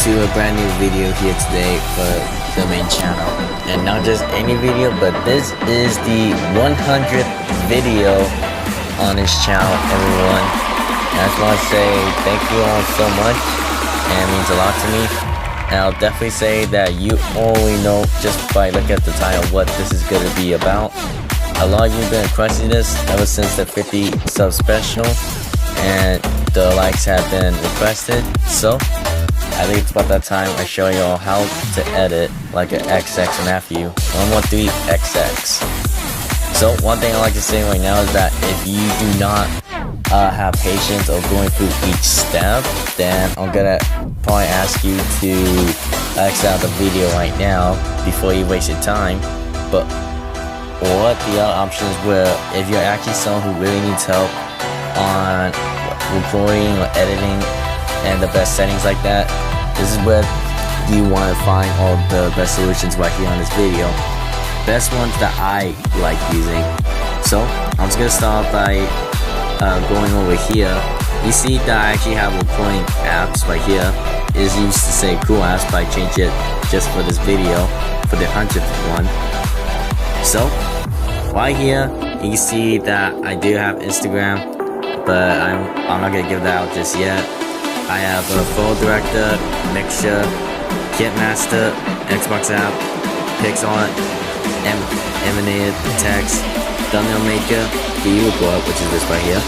to a brand new video here today for the main channel. And not just any video, but this is the 100th video on this channel, everyone. And I just want to say thank you all so much, and it means a lot to me. And I'll definitely say that you only know just by looking at the title what this is going to be about. A lot of you have been requesting this ever since the 50 sub special, and the likes have been requested, so I think it's about that time I show you all how to edit like an xxMatthew1113xx. So one thing I like to say right now is that if you do not have patience of going through each step, then I'm gonna probably ask you to X out the video right now before you waste your time. But what the other options were, if you're actually someone who really needs help on recording or editing and the best settings like that, this is where you want to find all the best solutions right here on this video. Best ones that I like using. So I'm just gonna start by going over here. You see that I actually have recording apps right here. It used to say cool apps, but I changed it just for this video for the 100th one. So right here you can see that I do have Instagram, but I'm not gonna give that out just yet. I have a Photo Director, Mixture, Kitmaster, Xbox app, PixArt, Emanated Text, Thumbnail Maker, the Record, which is this right here.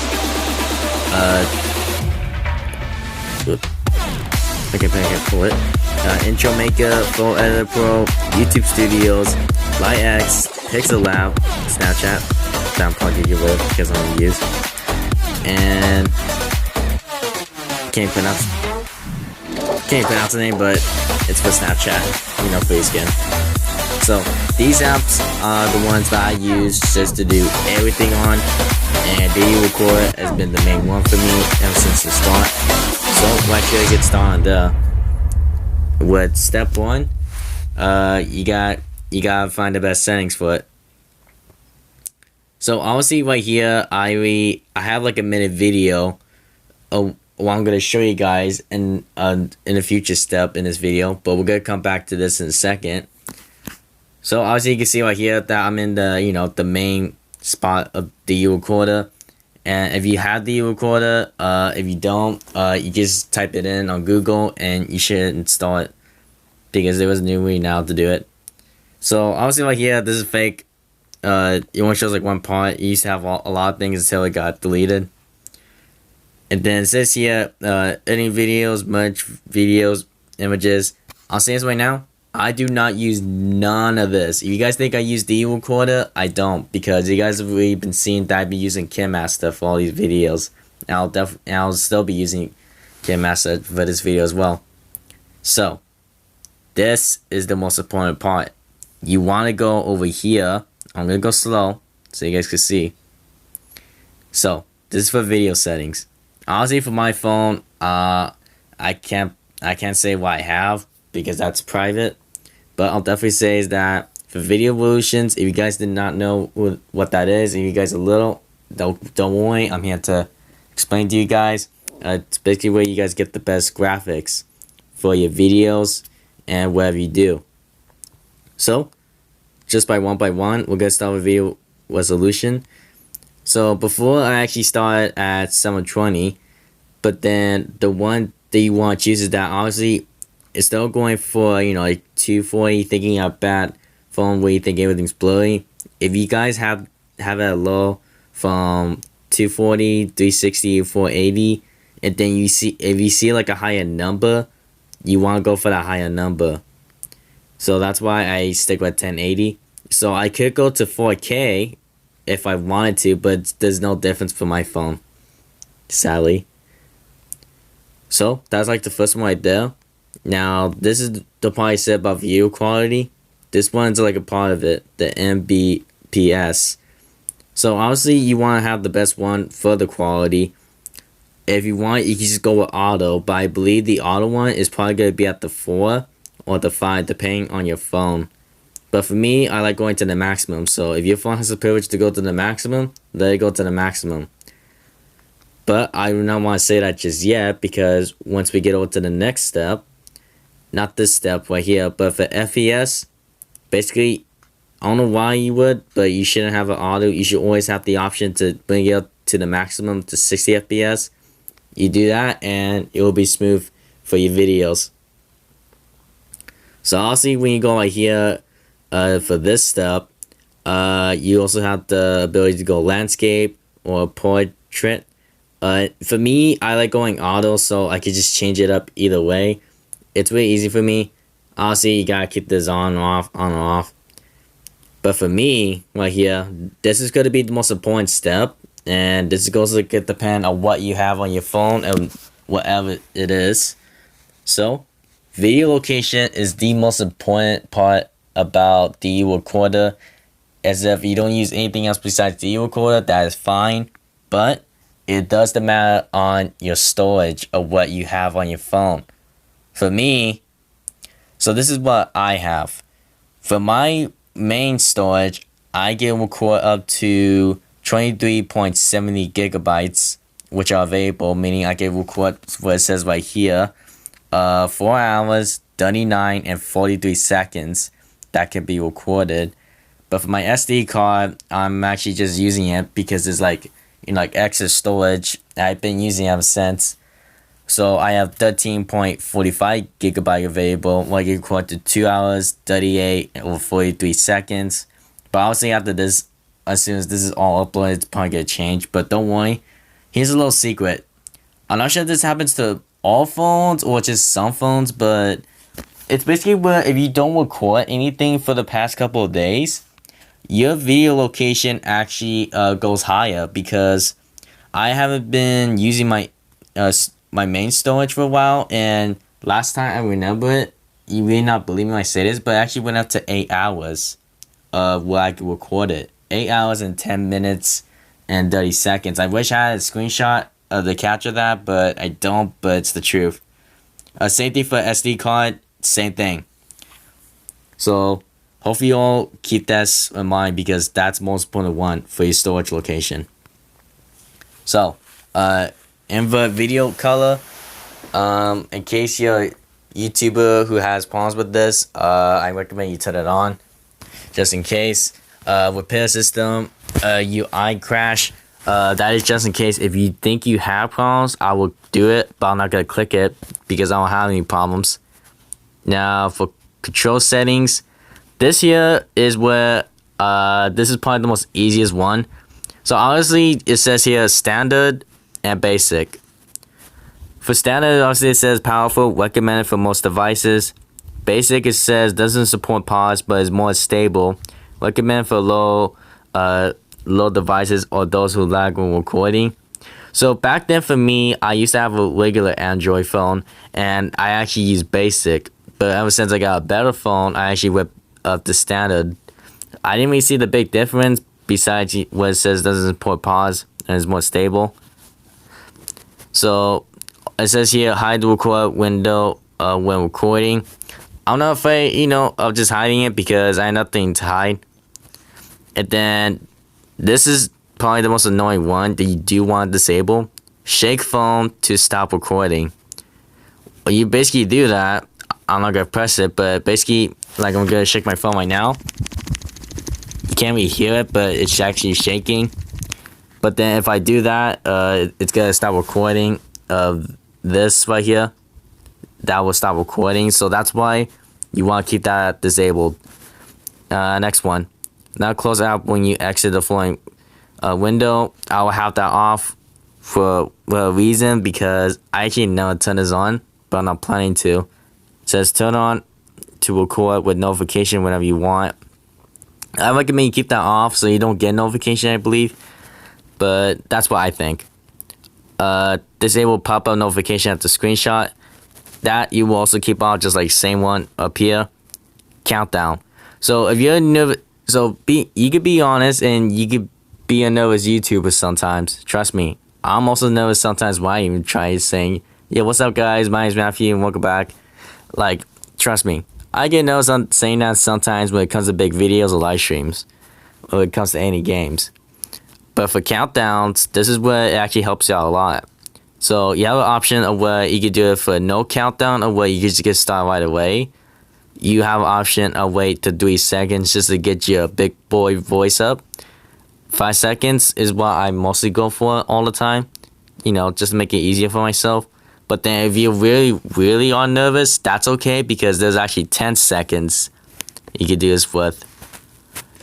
I can't pull it. Intro Maker, Photo Editor Pro, YouTube Studios, LightX, Pixel Lab, Snapchat. That I'm probably gonna get rid of because I'm gonna use. And can't pronounce the name, but it's for Snapchat, you know, for your skin. So these apps are the ones that I use just to do everything on, and Video Recorder has been the main one for me ever since the start. So right here, get started with step one. You gotta find the best settings for it. So obviously right here, I have like a minute video of what I'm gonna show you guys in a future step in this video, but we're gonna come back to this in a second. So obviously you can see right here that I'm in the the main spot of the recorder, and if you have the recorder, if you don't, you just type it in on Google and you should install it, because there was a new way now to do it. So obviously right here, this is fake. It only shows like one part. It used to have a lot of things until it got deleted. And then it says here, any videos, merge videos, images. I'll say this right now, I do not use none of this. If you guys think I use the recorder, I don't, because you guys have really been seeing that I've been using KinMaster for all these videos. And I'll still be using KinMaster for this video as well. So this is the most important part. You want to go over here. I'm gonna go slow so you guys can see. So this is for video settings. Honestly, for my phone, I can't say what I have because that's private. But I'll definitely say is that for video evolutions, if you guys did not know what that is, if you guys are little, don't worry. I'm here to explain to you guys. It's basically where you guys get the best graphics for your videos and whatever you do. So just by one, we're gonna start with video resolution. So before I actually started at 720, but then the one that you want to choose is that obviously it's still going for like 240, thinking a bad phone where you think everything's blurry. If you guys have it low from 240, 360, 480, and then if you see like a higher number, you want to go for that higher number. So that's why I stick with 1080. So I could go to 4K if I wanted to, but there's no difference for my phone, sadly. So that's like the first one right there. Now this is the part I said about video quality. This one's like a part of it, the Mbps. So obviously you want to have the best one for the quality. If you want, you can just go with auto, but I believe the auto one is probably going to be at the 4 or the 5 depending on your phone. But for me, I like going to the maximum. So if your phone has the privilege to go to the maximum, let it go to the maximum. But I do not want to say that just yet, because once we get over to the next step, not this step right here, but for FPS, basically, I don't know why you would, but you shouldn't have an auto. You should always have the option to bring it up to the maximum to 60 FPS. You do that and it will be smooth for your videos. So obviously when you go right here for this step, you also have the ability to go landscape or portrait. For me, I like going auto, so I could just change it up either way. It's really easy for me. Obviously you gotta keep this on and off. But for me, right here, this is going to be the most important step. And this is going to depend on what you have on your phone and whatever it is. So, video location is the most important part about the recorder. As if you don't use anything else besides the recorder, that is fine. But it does depend on your storage of what you have on your phone. For me, so this is what I have. For my main storage, I can record up to 23.70 gigabytes, which are available, meaning I can record what it says right here, 4 hours, 39 and 43 seconds that can be recorded. But for my SD card, I'm actually just using it because it's like, you know, like extra storage. I've been using it ever since. So I have 13.45 gigabyte available, like you record to 2 hours, 38 or 43 seconds. But obviously after this, as soon as this is all uploaded, it's probably gonna change. But don't worry, here's a little secret. I'm not sure if this happens to all phones or just some phones, but it's basically where if you don't record anything for the past couple of days, your video location actually goes higher, because I haven't been using my main storage for a while, and last time I remember it, you may not believe me when I say this, but it actually went up to 8 hours where I could record it. 8 hours and 10 minutes and 30 seconds. I wish I had a screenshot to capture that, but I don't, but it's the truth. Same thing for SD card, same thing. So hopefully you all keep that in mind, because that's the most important one for your storage location. So invert video color. In case you're a YouTuber who has problems with this, I recommend you turn it on, just in case. Repair system, UI crash. That is just in case if you think you have problems. I will do it, but I'm not gonna click it because I don't have any problems. Now for control settings, this here is where this is probably the most easiest one. So honestly, it says here standard and basic. For standard, obviously it says powerful, recommended for most devices. Basic, it says doesn't support pause but is more stable, recommended for low devices or those who lag when recording. So back then for me, I used to have a regular Android phone and I actually used basic. But ever since I got a better phone, I actually went up to standard. I didn't really see the big difference besides what it says doesn't support pause and is more stable. So it says here hide the record window when recording. I'm not afraid, of just hiding it because I have nothing to hide. And then this is probably the most annoying one that you do want to disable. Shake phone to stop recording. When you basically do that, I'm not gonna press it, but basically, like I'm gonna shake my phone right now. You can't really hear it, but it's actually shaking. But then if I do that, it's gonna stop recording of this right here. That will stop recording, so that's why you want to keep that disabled. Next one. Now close out when you exit the flowing window. I will have that off for a reason, because I actually never turn this on, but I'm not planning to. It says turn on to record with notification whenever you want. I recommend you keep that off so you don't get notification, I believe, but that's what I think. Disable pop-up notification after screenshot. That you will also keep on, just like same one up here. Countdown. So if you're nervous, you could be honest and you could be a nervous YouTuber sometimes. Trust me, I'm also nervous sometimes when I even try saying, yeah, what's up guys, my name's Matthew and welcome back. Like, trust me, I get nervous on saying that sometimes when it comes to big videos or live streams, or when it comes to any games. But for countdowns, this is where it actually helps you out a lot. So you have an option of where you could do it for no countdown, or where you just get started right away. You have an option of wait to 3 seconds just to get your big boy voice up. 5 seconds is what I mostly go for all the time, just to make it easier for myself. But then if you really are nervous, that's okay, because there's actually 10 seconds you can do this with.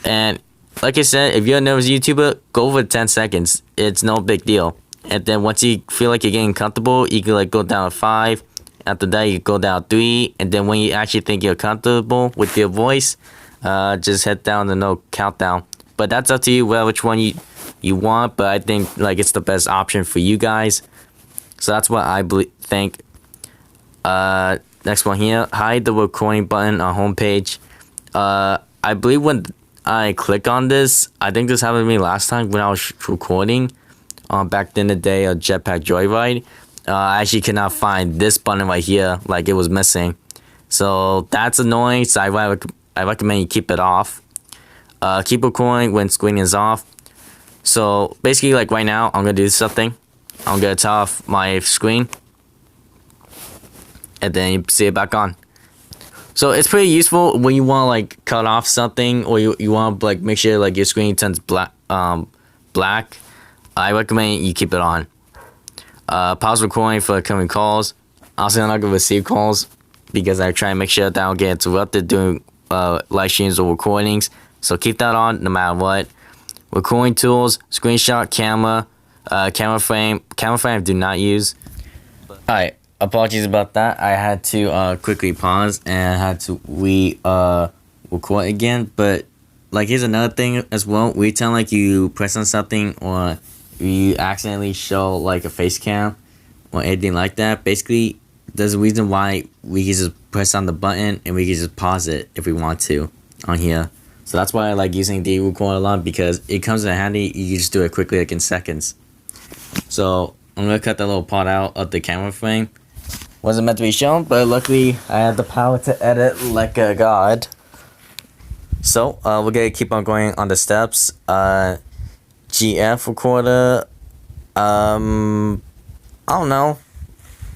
And like I said, if you're a nervous YouTuber, go for 10 seconds. It's no big deal. And then once you feel like you're getting comfortable, you can go down to 5. After that, you go down 3. And then when you actually think you're comfortable with your voice, just head down to no countdown. But that's up to you, which one you want. But I think it's the best option for you guys. So that's what I think. Next one here, hide the recording button on homepage. I believe when I click on this, I think this happened to me last time when I was recording. Back in the day of Jetpack Joyride, I actually could not find this button right here, it was missing. So that's annoying. So I recommend you keep it off. Keep recording when screen is off. So basically, right now, I'm gonna do something. I'm gonna turn off my screen, and then you see it back on. So it's pretty useful when you want to cut off something, or you want to make sure your screen turns black. I recommend you keep it on. Pause recording for incoming calls. Honestly, I'm not gonna receive calls because I try and make sure that I don't get interrupted during live streams or recordings. So keep that on no matter what. Recording tools, screenshot, camera, camera frame. Camera frame I do not use. Alright, apologies about that. I had to quickly pause and I had to record again. But here's another thing as well. Every time you press on something or you accidentally show a face cam or anything like that, basically there's a reason why we can just press on the button and we can just pause it if we want to on here. So that's why I like using the record a lot, because it comes in handy. You can just do it quickly, in seconds. So I'm gonna cut that little part out of the camera frame. Wasn't meant to be shown, but luckily I had the power to edit like a god. So we're gonna keep on going on the steps. GF recorder. I don't know.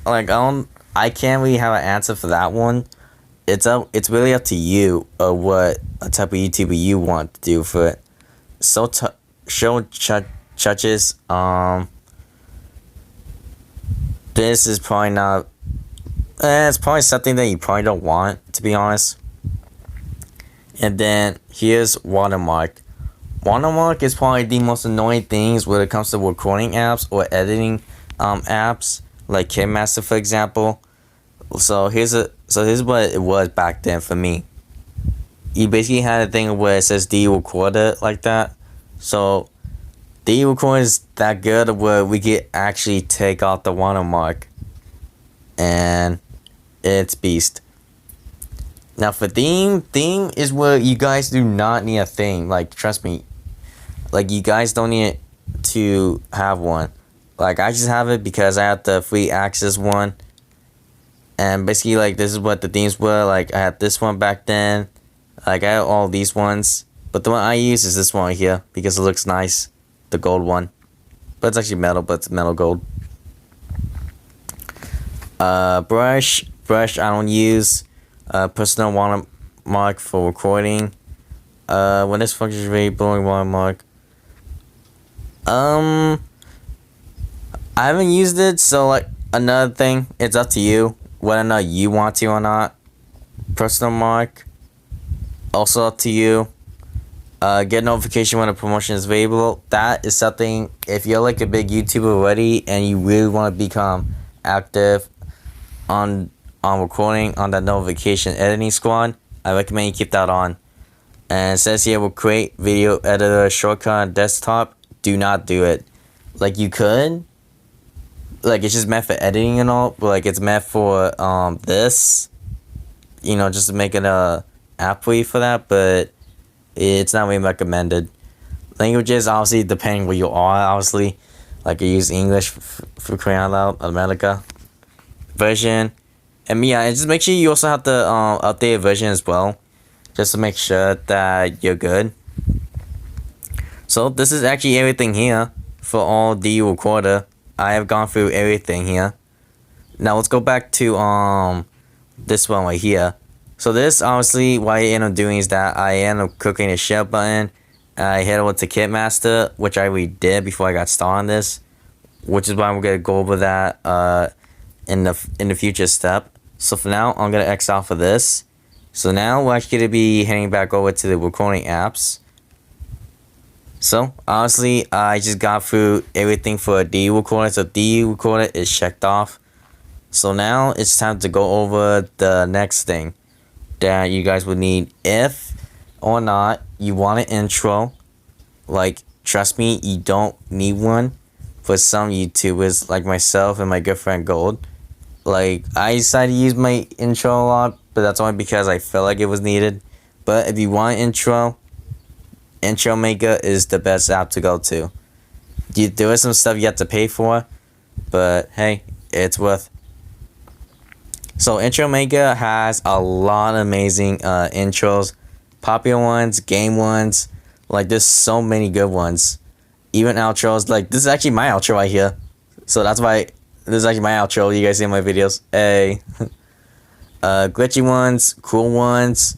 I can't really have an answer for that one. It's really up to you what type of YouTuber you want to do for it. So show judges. This is probably not. It's probably something that you probably don't want, to be honest. And then here's watermark. Watermark is probably the most annoying things when it comes to recording apps or editing apps, like xxMatthew, for example. So here's what it was back then for me. You basically had a thing where it says D recorder like that. So D recorder is that good where we could actually take out the watermark, and it's beast. Now for theme is where you guys do not need a theme. Trust me, you guys don't need to have one. I just have it because I have the free access one. And basically, this is what the themes were. I had this one back then. I had all these ones. But the one I use is this one right here because it looks nice. The gold one. But it's actually metal, but it's metal gold. Brush I don't use. Personal watermark for recording. When this function is really blowing watermark. I haven't used it, so another thing, it's up to you whether or not you want to or not. Personal mark, also up to you. Get notification when a promotion is available. That is something, if you're a big YouTuber already and you really want to become active on recording on that notification editing squad, I recommend you keep that on. And it says here, will create video editor shortcut on desktop. Do not do it. You could. It's just meant for editing and all, but it's meant for this. Just to make it a app for that, but it's not really recommended. Languages obviously depending where you are, obviously. You use English for crying out loud, America. Version. And yeah, and just make sure you also have the updated version as well. Just to make sure that you're good. So this is actually everything here for all the recorder. I have gone through everything here. Now let's go back to this one right here. So this, honestly, what I end up doing is that I end up clicking the share button. I head over to Kitmaster, which I already did before I got started on this, which is why I'm gonna go over that in the future step. So for now, I'm gonna X out for this. So now we're actually gonna be heading back over to the recording apps. So honestly, I just got through everything for a D recorder. So D recorder is checked off. So now it's time to go over the next thing that you guys would need if or not you want an intro. Like, trust me, you don't need one for some YouTubers like myself and my good friend Gold. Like, I decided to use my intro a lot, but that's only because I felt like it was needed. But if you want an Intro Maker is the best app to go to. There is some stuff you have to pay for, but hey, it's worth. So Intro Maker has a lot of amazing intros, popular ones, game ones. Like, there's so many good ones. Even outros. Like, this is actually my outro right here. So that's why this is actually my outro. You guys see in my videos. Hey. Glitchy ones, cool ones.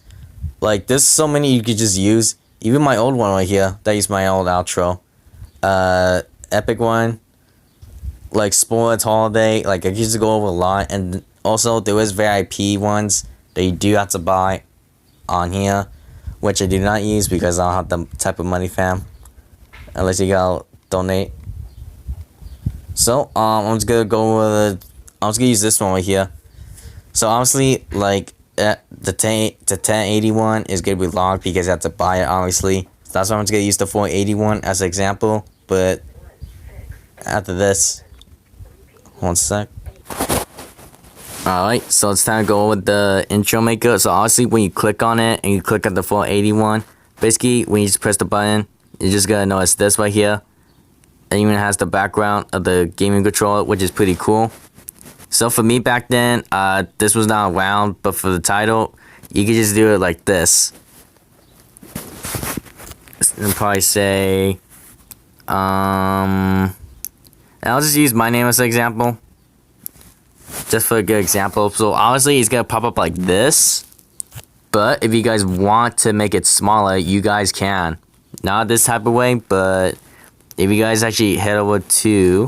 Like, there's so many you could just use. Even my old one right here. That is my old outro. Epic one. Like, sports, holiday. Like, I used to go over a lot. And also, there is VIP ones that you do have to buy on here, which I do not use because I don't have the type of money, fam. Unless you gotta donate. So, I'm just gonna go with. I'm just gonna use this one right here. So honestly, like, the 1081 is gonna be locked because you have to buy it, obviously. So that's why I'm just gonna use the 481 as an example. But after this, one sec. Alright, so it's time to go with the Intro Maker. So obviously, when you click on it and you click on the 481, basically when you just press the button, you're just gonna notice this right here. It even has the background of the gaming controller, which is pretty cool. So for me back then, this was not around, but for the title, you could just do it like this. And probably say, and I'll just use my name as an example. Just for a good example. So obviously it's gonna pop up like this. But if you guys want to make it smaller, you guys can. Not this type of way, but if you guys actually head over to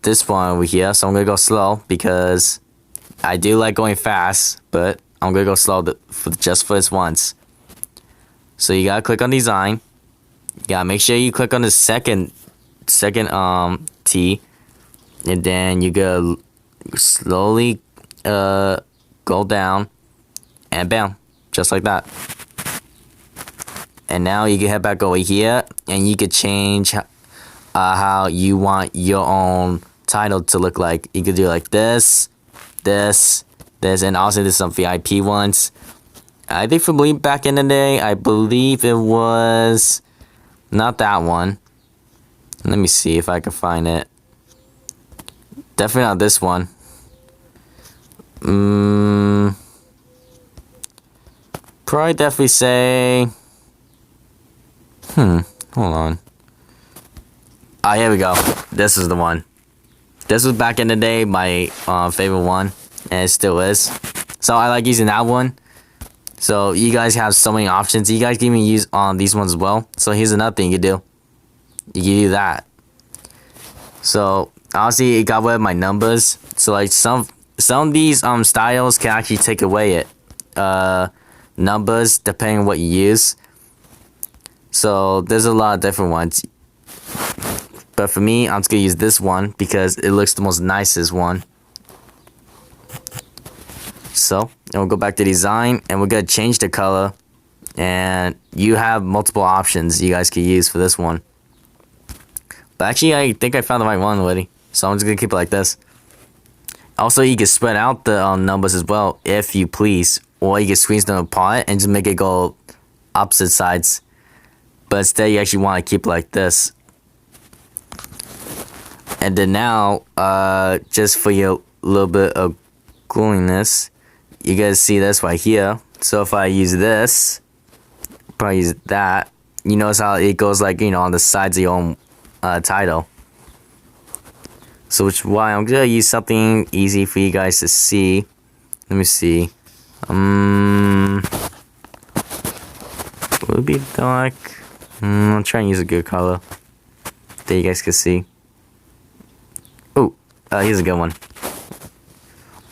this one over here. So I'm gonna go slow because I do like going fast, but I'm gonna go slow just for this once. So you gotta click on design. You gotta make sure you click on the second T, and then you go slowly go down, and bam, just like that. And now you can head back over here, and you could change how you want your own title to look like. You could do like this, and also there's some VIP ones. I think from back in the day, I believe it was not that one. Let me see if I can find it. Definitely not this one. Probably definitely say. Hold on. Ah, here we go. This is the one. This was back in the day my favorite one, and it still is. So I like using that one. So you guys have so many options. You guys can even use these ones as well. So here's another thing you can do. You can do that. So obviously it got rid of my numbers. So like some of these styles can actually take away it numbers depending on what you use. So there's a lot of different ones. But for me, I'm just gonna use this one because it looks the most nicest one. So, and we'll go back to design, and we're gonna change the color. And you have multiple options you guys can use for this one. But actually, I think I found the right one already. So I'm just gonna keep it like this. Also, you can spread out the numbers as well, if you please. Or you can squeeze them apart and just make it go opposite sides. But instead, you actually want to keep it like this. And then now, just for your little bit of gluiness, you guys see this right here. So if I use this, probably use that, you notice how it goes like, on the sides of your own title. So which is why I'm gonna use something easy for you guys to see. Let me see. Will it be dark? I'll try and use a good color that you guys can see. Oh, here's a good one.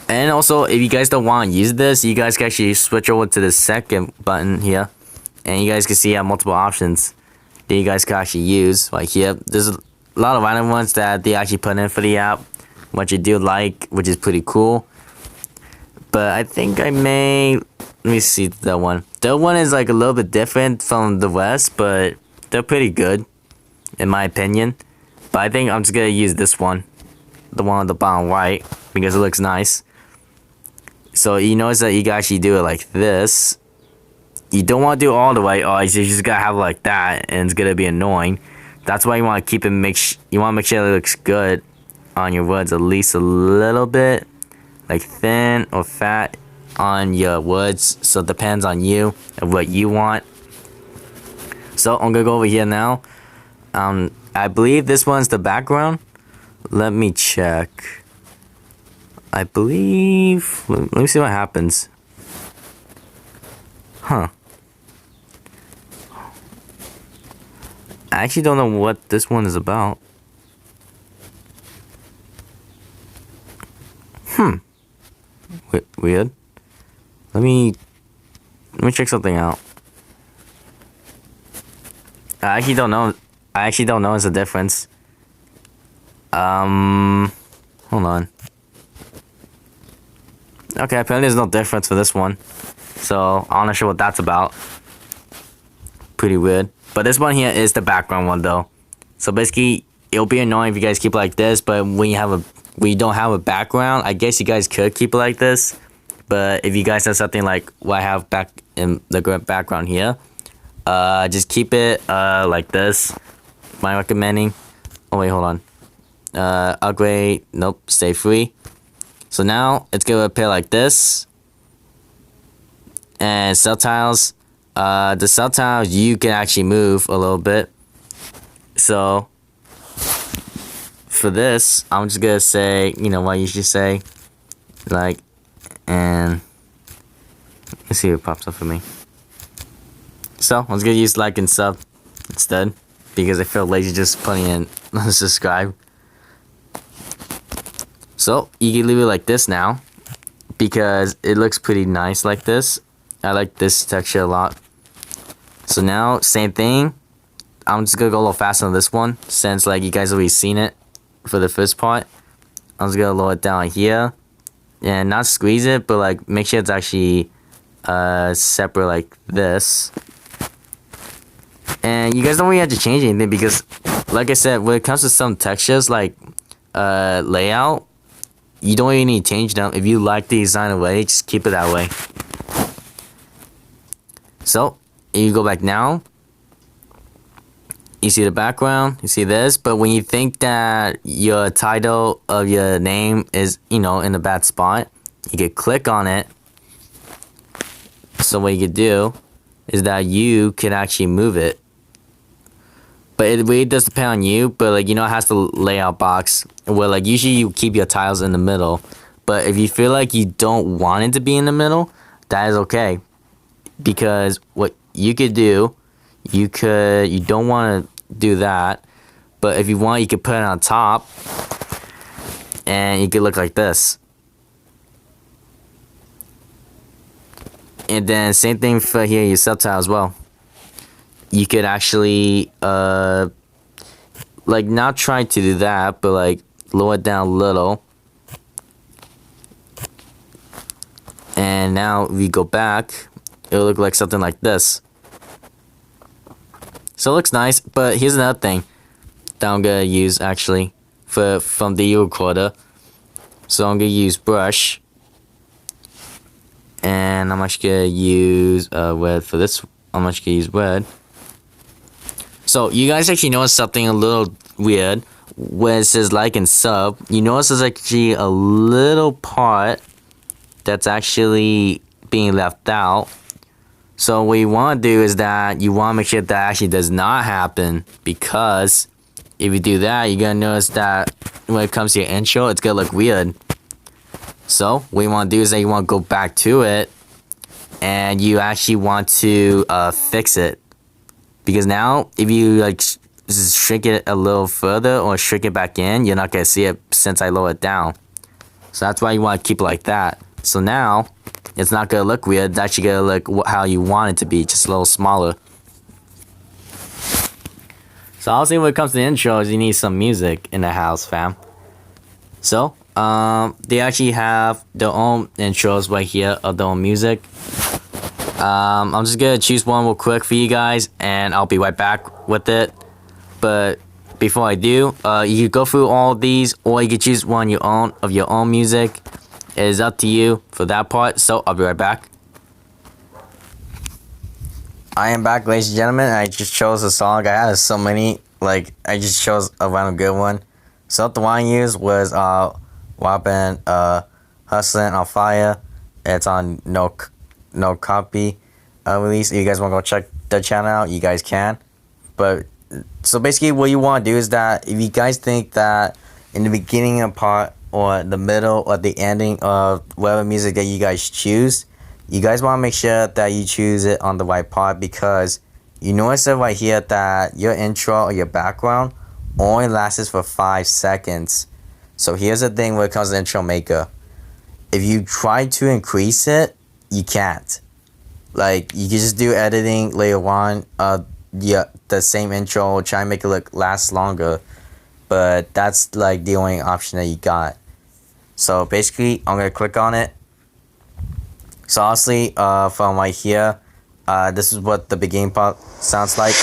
And also, if you guys don't want to use this, you guys can actually switch over to the second button here. And you guys can see I have multiple options that you guys can actually use. Like here, there's a lot of random ones that they actually put in for the app, which I do like, which is pretty cool. But I think I may... Let me see that one. That one is like a little bit different from the rest, but they're pretty good, in my opinion. But I think I'm just gonna use this one. The one on the bottom right, because it looks nice. So you notice that you can actually do it like this. You don't want to do it all the way, or you just gotta have it like that, and it's gonna be annoying. That's why you want to keep it, you want to make sure it looks good on your words, at least a little bit, like thin or fat on your words. So it depends on you and what you want. So I'm gonna go over here now. I believe this one's the background. Let me check. I believe... Let me see what happens. Huh. I actually don't know what this one is about. Weird. Let me check something out. I actually don't know. What's the difference. Hold on. Okay, apparently there's no difference for this one. So, I'm not sure what that's about. Pretty weird. But this one here is the background one though. So basically, it'll be annoying if you guys keep it like this, but when you don't have a background, I guess you guys could keep it like this. But if you guys have something like what I have back in the background here, just keep it like this. My recommending. Oh wait, hold on. Upgrade. Nope, stay free. So now it's gonna appear like this. And cell tiles. The cell tiles you can actually move a little bit. So for this, I'm just gonna say, you know what you should say, like, and let's see what pops up for me. So I'm just gonna use like and sub instead, because I feel lazy just putting in subscribe. So you can leave it like this now, because it looks pretty nice like this. I like this texture a lot. So now, same thing. I'm just gonna go a little faster on this one, since like you guys already seen it for the first part. I'm just gonna lower it down here, and not squeeze it, but like make sure it's actually separate like this. And you guys don't really have to change anything, because like I said, when it comes to some textures like layout, you don't really need to change them. If you like the design already, just keep it that way. So you go back now, you see the background, you see this, but when you think that your title of your name is, you know, in a bad spot, you can click on it. So what you can do is that you can actually move it. But it really does depend on you, but like, you know, it has the layout box where like usually you keep your tiles in the middle. But if you feel like you don't want it to be in the middle, that is okay. Because what you could do, you don't want to do that, but if you want, you could put it on top, and you could look like this. And then same thing for here, your subtitle as well. You could actually like not try to do that, but like lower it down a little. And now if we go back, it'll look like something like this. So it looks nice, but here's another thing that I'm gonna use actually from the recorder. So I'm gonna use brush, and I'm actually gonna use red for this. I'm actually gonna use red. So you guys actually notice something a little weird when it says like and sub. You notice there's actually a little part that's actually being left out. So what you want to do is that you want to make sure that actually does not happen, because if you do that, you're gonna notice that when it comes to your intro, it's gonna look weird. So what you want to do is that you want to go back to it, and you actually want to fix it, because now if you like just shrink it a little further or shrink it back in, you're not gonna see it since I lower it down. So that's why you want to keep it like that. So now it's not gonna look weird. It's actually gonna look how you want it to be, just a little smaller. So obviously when it comes to the intros, you need some music in the house, fam. So they actually have their own intros right here of their own music. I'm just gonna choose one real quick for you guys, and I'll be right back with it. But before I do, you can go through all of these, or you can choose one your own music. It is up to you for that part. So I'll be right back. I am back, ladies and gentlemen. I just chose a song. I had so many, like I just chose a random good one. So the one I used was Robin Hustlin' on Fire. It's on no copy release. If you guys want to go check the channel out, you guys can. But so basically what you want to do is that if you guys think that in the beginning of part or the middle or the ending of whatever music that you guys choose, you guys want to make sure that you choose it on the right part, because you notice it right here that your intro or your background only lasts for 5 seconds. So here's the thing when it comes to intro maker. If you try to increase it, you can't. Like, you can just do editing later on, the same intro, try and make it last longer, but that's like the only option that you got. So basically I'm gonna click on it. So honestly, from right here, this is what the beginning part sounds like.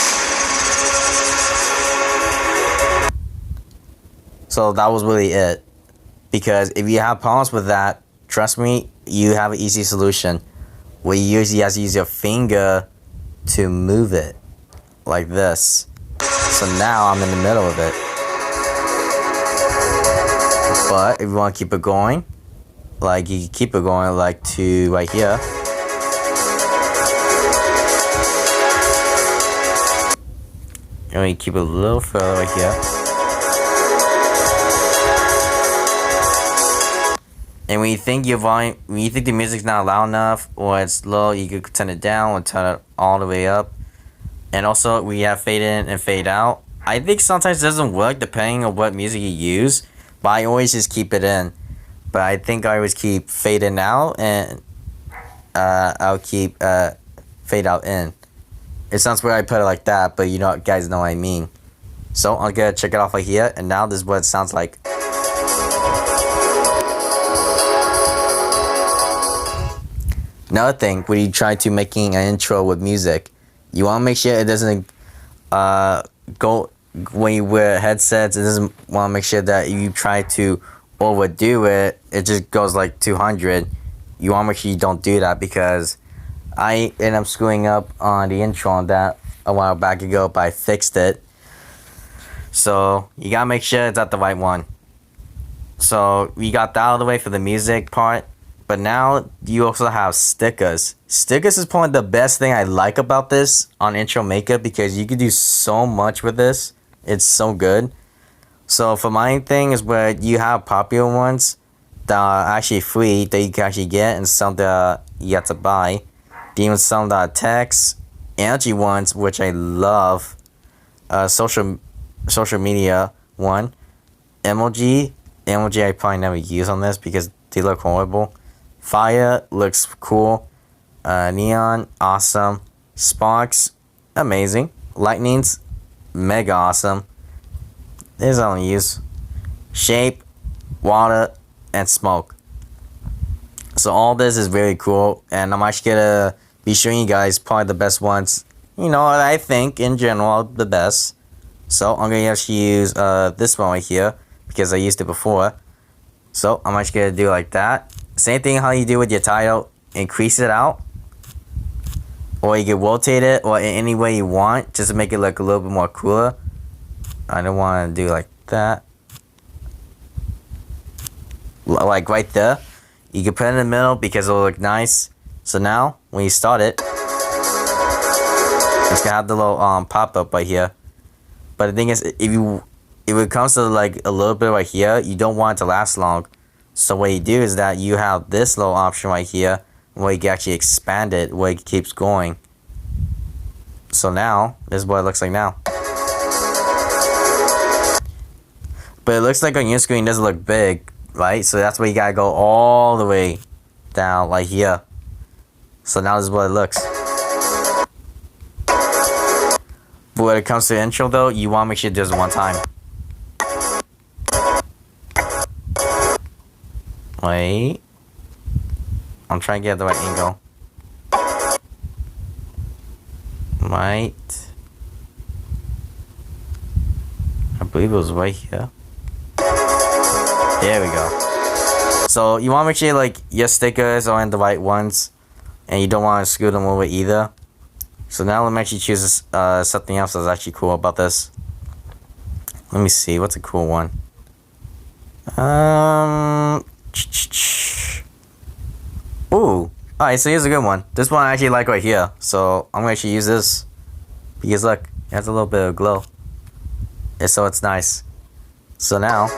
So that was really it, because if you have problems with that, trust me, you have an easy solution, where you usually have to use your finger to move it like this. So now I'm in the middle of it. But if you want to keep it going, like you can keep it going like to right here. And we keep it a little further right here. And when you think your volume, when you think the music's not loud enough or it's low, you can turn it down or turn it all the way up. And also we have fade in and fade out. I think sometimes it doesn't work depending on what music you use, but I always just keep it in. But I think I always keep fade in out, and I'll keep fade out in. It sounds weird I put it like that, but you know, guys know what I mean. So I'm gonna check it off right here, and now this is what it sounds like. Another thing, when you try to making an intro with music, you want to make sure it doesn't go when you wear headsets. It doesn't want to make sure that you try to overdo it. It just goes like 200. You want to make sure you don't do that, because I end up screwing up on the intro on that a while back ago, but I fixed it. So you gotta make sure it's at the right one. So we got that out of the way for the music part. But now you also have stickers. Stickers is probably the best thing I like about this on intro makeup, because you can do so much with this. It's so good. So for my thing is where you have popular ones that are actually free that you can actually get, and some that you have to buy. Even some that are text, energy ones, which I love. Social media one. Emoji I probably never use on this because they look horrible. Fire looks cool. Neon, awesome. Sparks, amazing. Lightning's mega awesome. This I don't use. Shape, water, and smoke. So all this is very cool, and I'm actually gonna be showing you guys probably the best ones. You know, I think in general the best. So I'm gonna actually use this one right here, because I used it before. So I'm actually gonna do like that. Same thing how you do with your title. Increase it out, or you can rotate it, or in any way you want, just to make it look a little bit more cooler. I don't want to do like that. Like right there. You can put it in the middle because it'll look nice. So now when you start it, it's gonna have the little pop-up right here. But the thing is, if you if it comes to like a little bit right here, you don't want it to last long. So what you do is that you have this little option right here where you can actually expand it where it keeps going. So now, this is what it looks like now. But it looks like on your screen it doesn't look big, right? So that's why you gotta go all the way down like here. So now this is what it looks. But when it comes to intro though, you want to make sure it does it one time. Wait. I'm trying to get the right angle. Right. I believe it was right here. There we go. So you want to make sure like your stickers are in the right ones. And you don't want to screw them over either. So now let me actually choose something else that's actually cool about this. Let me see, what's a cool one? Ooh, alright, so here's a good one. This one I actually like right here. So I'm gonna actually use this. Because look, it has a little bit of glow. And so it's nice. So now,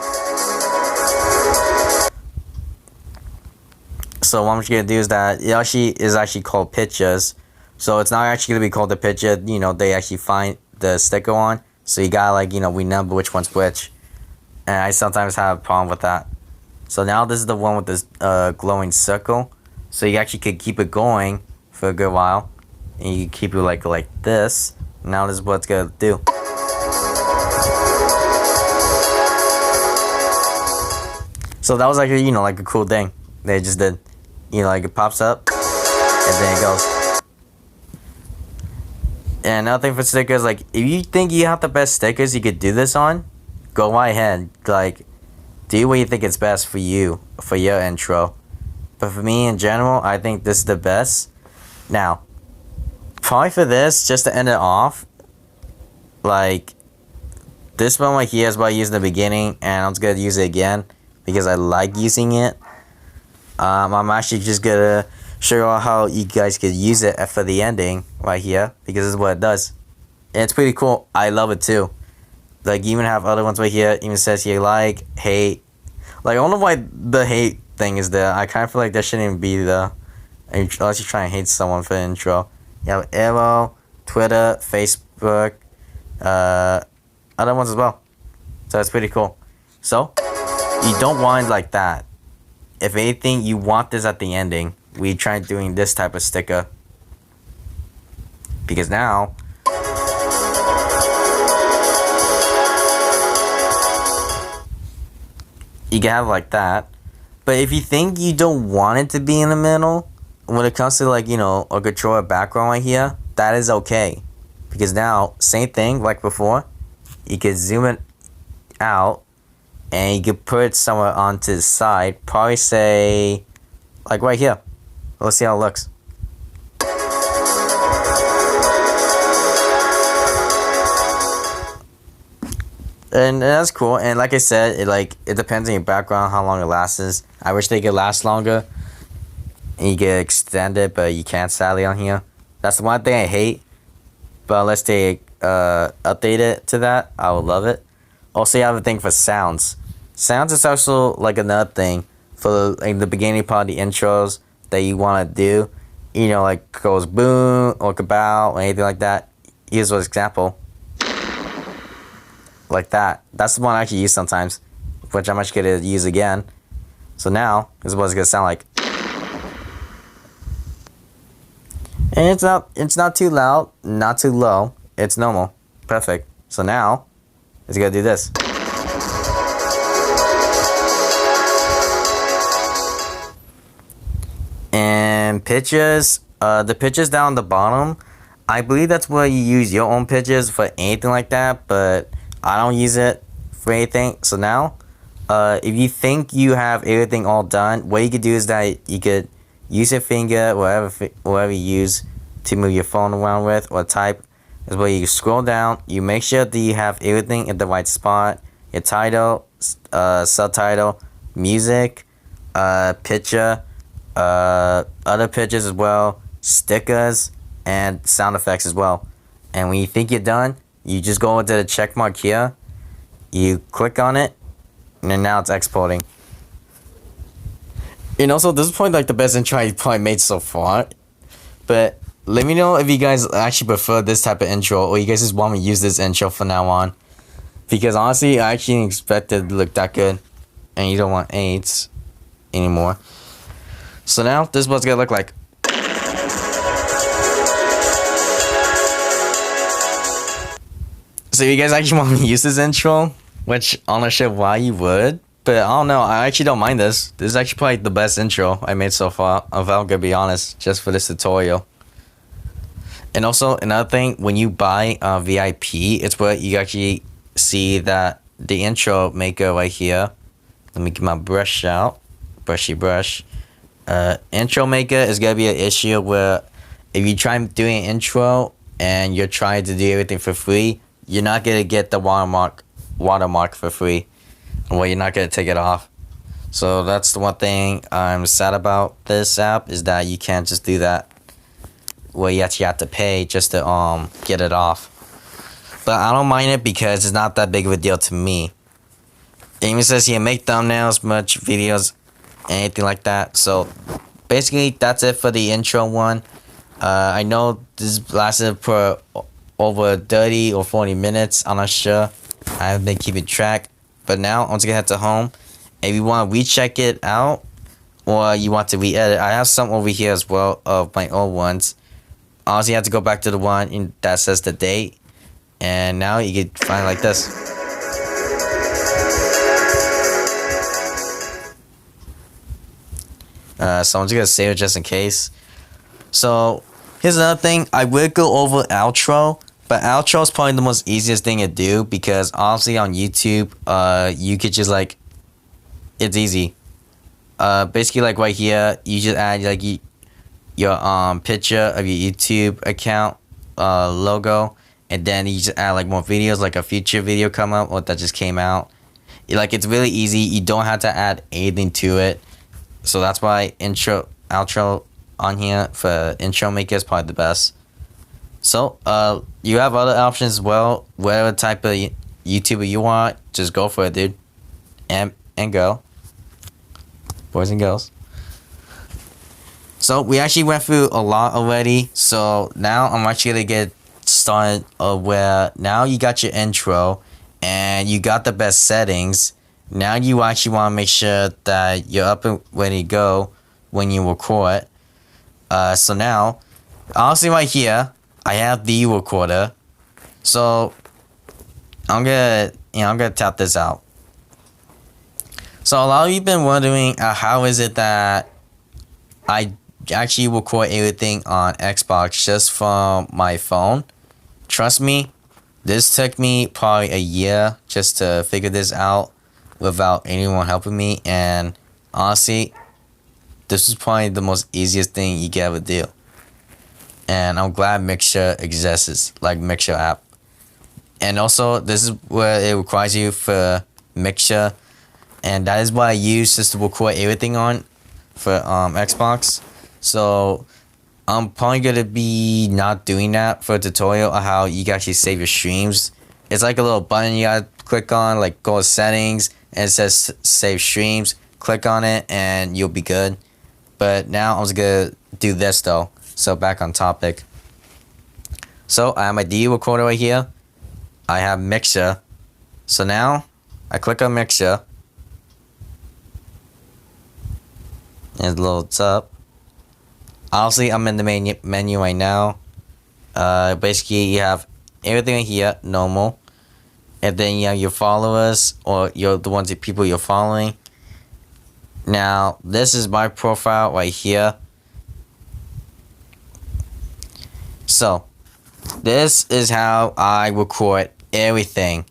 so what I'm just gonna do is that it actually is actually called pictures. So it's not actually gonna be called the picture, you know, they actually find the sticker on. So you gotta like, you know, remember which one's which. And I sometimes have a problem with that. So now this is the one with this glowing circle. So you actually could keep it going for a good while. And you keep it like this. Now this is what it's gonna do. So that was actually, you know, like a cool thing they just did. You know, like it pops up and then it goes. And another thing for stickers, like if you think you have the best stickers you could do this on, go right ahead. Like do what you think is best for you, for your intro. But for me in general, I think this is the best. Now, probably for this, just to end it off, like this one right here is what I used in the beginning, and I'm just gonna use it again because I like using it. I'm actually just gonna show you how you guys could use it for the ending right here because this is what it does. And it's pretty cool. I love it too. Like you even have other ones right here. It even says here like, hate. Like I don't know why the hate thing is there. I kind of feel like that shouldn't even be there. Unless you try and hate someone for the intro. You have arrow, Twitter, Facebook, other ones as well. So that's pretty cool. So you don't want it like that. If anything, you want this at the ending. We try doing this type of sticker. Because now you can have it like that. But if you think you don't want it to be in the middle, when it comes to like, you know, a controller background right here, that is okay. Because now, same thing like before, you can zoom it out and you can put it somewhere onto the side. Probably say, like right here. Let's see how it looks. And that's cool. And like I said, it depends on your background, how long it lasts. I wish they could last longer. And you can extend it, but you can't sadly on here. That's the one thing I hate. But unless they update it to that, I would love it. Also, you have a thing for sounds. Sounds is also like another thing for like the beginning part of the intros that you want to do. You know, like goes boom or kabow or anything like that. Here's an example. Like that. That's the one I actually use sometimes, which I'm actually going to use again. So now, this is what it's going to sound like. And it's not too loud, not too low. It's normal. Perfect. So now, it's going to do this. And pictures, the pictures down the bottom, I believe that's where you use your own pictures for anything like that, but I don't use it for anything. So now, if you think you have everything all done, what you could do is that you could use your finger, whatever you use to move your phone around with or type, is where you scroll down. You make sure that you have everything in the right spot. Your title, subtitle, music, picture, other pictures as well, stickers, and sound effects as well. And when you think you're done, you just go into the check mark here you click on it, and then now it's exporting. And also, this is probably like the best intro I probably made so far. But let me know if you guys actually prefer this type of intro, or you guys just want me to use this intro from now on. Because honestly, I actually didn't expect it to look that good, and you don't want AIDS anymore. So now this is what it's gonna look like. So you guys actually want me to use this intro, which I'm not sure why you would, but I don't know. I actually don't mind this. This is actually probably the best intro I made so far, if I'm gonna be honest, just for this tutorial. And also another thing, when you buy VIP, it's where you actually see that the intro maker right here. Let me get my brush out, brushy brush. Intro maker is gonna be an issue where if you try doing an intro and you're trying to do everything for free, you're not gonna get the watermark for free. Well, you're not gonna take it off. So that's the one thing I'm sad about this app, is that you can't just do that. Well, you actually have to pay just to get it off. But I don't mind it because it's not that big of a deal to me. It even says here, make thumbnails, much videos, anything like that. So basically that's it for the intro one. I know this lasted for over 30 or 40 minutes. I'm not sure. I haven't been keeping track. But now I'm just gonna head to home. If you want to recheck it out, or you want to re-edit, I have some over here as well of my old ones. Honestly, you have to go back to the one that says the date, and now you can find it like this. So I'm just gonna save it just in case. So here's another thing. I would go over outro, but outro is probably the most easiest thing to do, because honestly on YouTube, you could just like, it's easy. Basically like right here, you just add like your picture of your YouTube account logo, and then you just add like more videos, like a future video come up or that just came out. Like, it's really easy. You don't have to add anything to it. So that's why outro on here for intro maker is probably the best. So you have other options as well. Whatever type of YouTuber you want, just go for it, dude. And go, boys and girls. So we actually went through a lot already. So now I'm actually gonna get started where now you got your intro and you got the best settings. Now you actually want to make sure that you're up and ready to go when you record. So now, honestly, right here, I have the recorder. So I'm gonna tap this out. So a lot of you been wondering how is it that I actually record everything on Xbox just from my phone. Trust me, this took me probably a year just to figure this out without anyone helping me, and honestly, this is probably the most easiest thing you can ever do. And I'm glad Mixer exists, like Mixer app. And also, this is where it requires you for Mixer, and that is what I use just to record everything on for Xbox. So I'm probably gonna be not doing that for a tutorial on how you can actually save your streams. It's like a little button you gotta click on, like go to settings, and it says save streams. Click on it and you'll be good. But now I'm just gonna do this though. So back on topic. So I have my D recorder right here. I have Mixer. So now I click on Mixer. There's a little up. Honestly, I'm in the menu right now. Basically, you have everything right here, normal. And then you have your followers, or the people you're following. Now, this is my profile right here. So, this is how I record everything.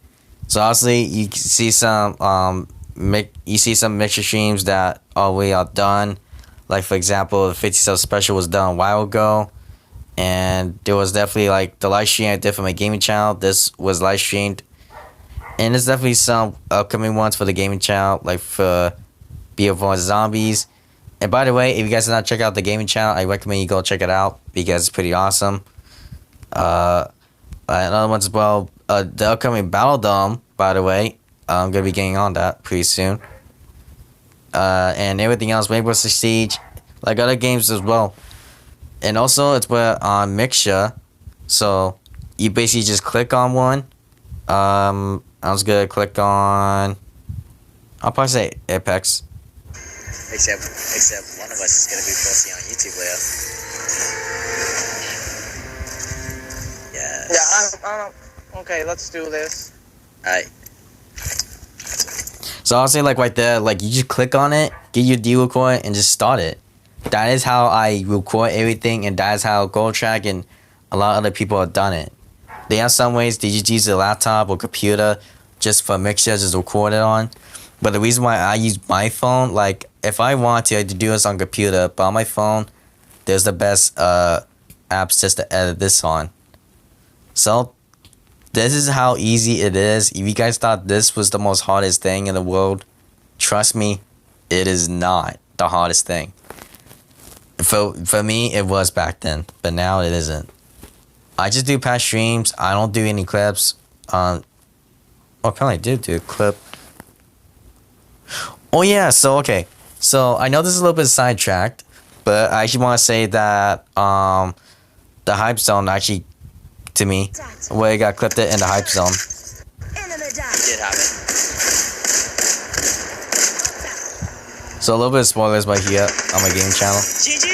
So obviously, you see some mixer streams that already are done. Like, for example, the 50 sub special was done a while ago, and there was definitely like the live stream I did for my gaming channel. This was live streamed, and there's definitely some upcoming ones for the gaming channel, like for BF1 Zombies. And by the way, if you guys did not check out the gaming channel, I recommend you go check it out because it's pretty awesome. Another one as well, the upcoming Battle Dome, by the way, I'm gonna be getting on that pretty soon. And everything else, Rainbow Six Siege, like other games as well. And also, it's put on Mixture, so you basically just click on one. I was gonna click on. I'll probably say Apex. Except one of us is gonna be posting on YouTube later. Yes. Yeah, I'm okay, let's do this. Alright. So I'll say like right there, like you just click on it, get your D record, and just start it. That is how I record everything, and that is how GoldTrack and a lot of other people have done it. They have some ways they just use a laptop or computer just for Mixture, just record it on. But the reason why I use my phone, like if I want to, I have to do this on computer, but on my phone, there's the best apps just to edit this on. So this is how easy it is. If you guys thought this was the most hardest thing in the world, trust me, it is not the hardest thing. For me, it was back then, but now it isn't. I just do past streams. I don't do any clips. Apparently I did do a clip. Oh yeah, so okay. So I know this is a little bit sidetracked, but I actually want to say that the hype zone actually, to me, where it got clipped it in the hype zone. Did happen. So a little bit of spoilers right here on my game channel. GG!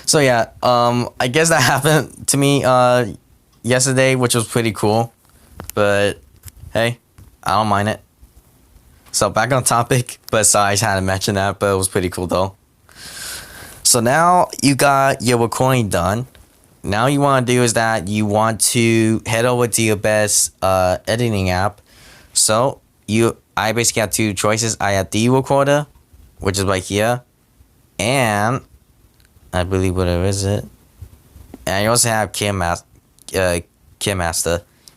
So yeah, I guess that happened to me yesterday, which was pretty cool. But hey, I don't mind it. So back on topic, but sorry, I just had to mention that, but it was pretty cool though. So now you got your recording done. Now you want to do is that you want to head over to your best editing app. So I basically have two choices. I have the recorder, which is right here, and I believe whatever is it. And you also have KineMaster.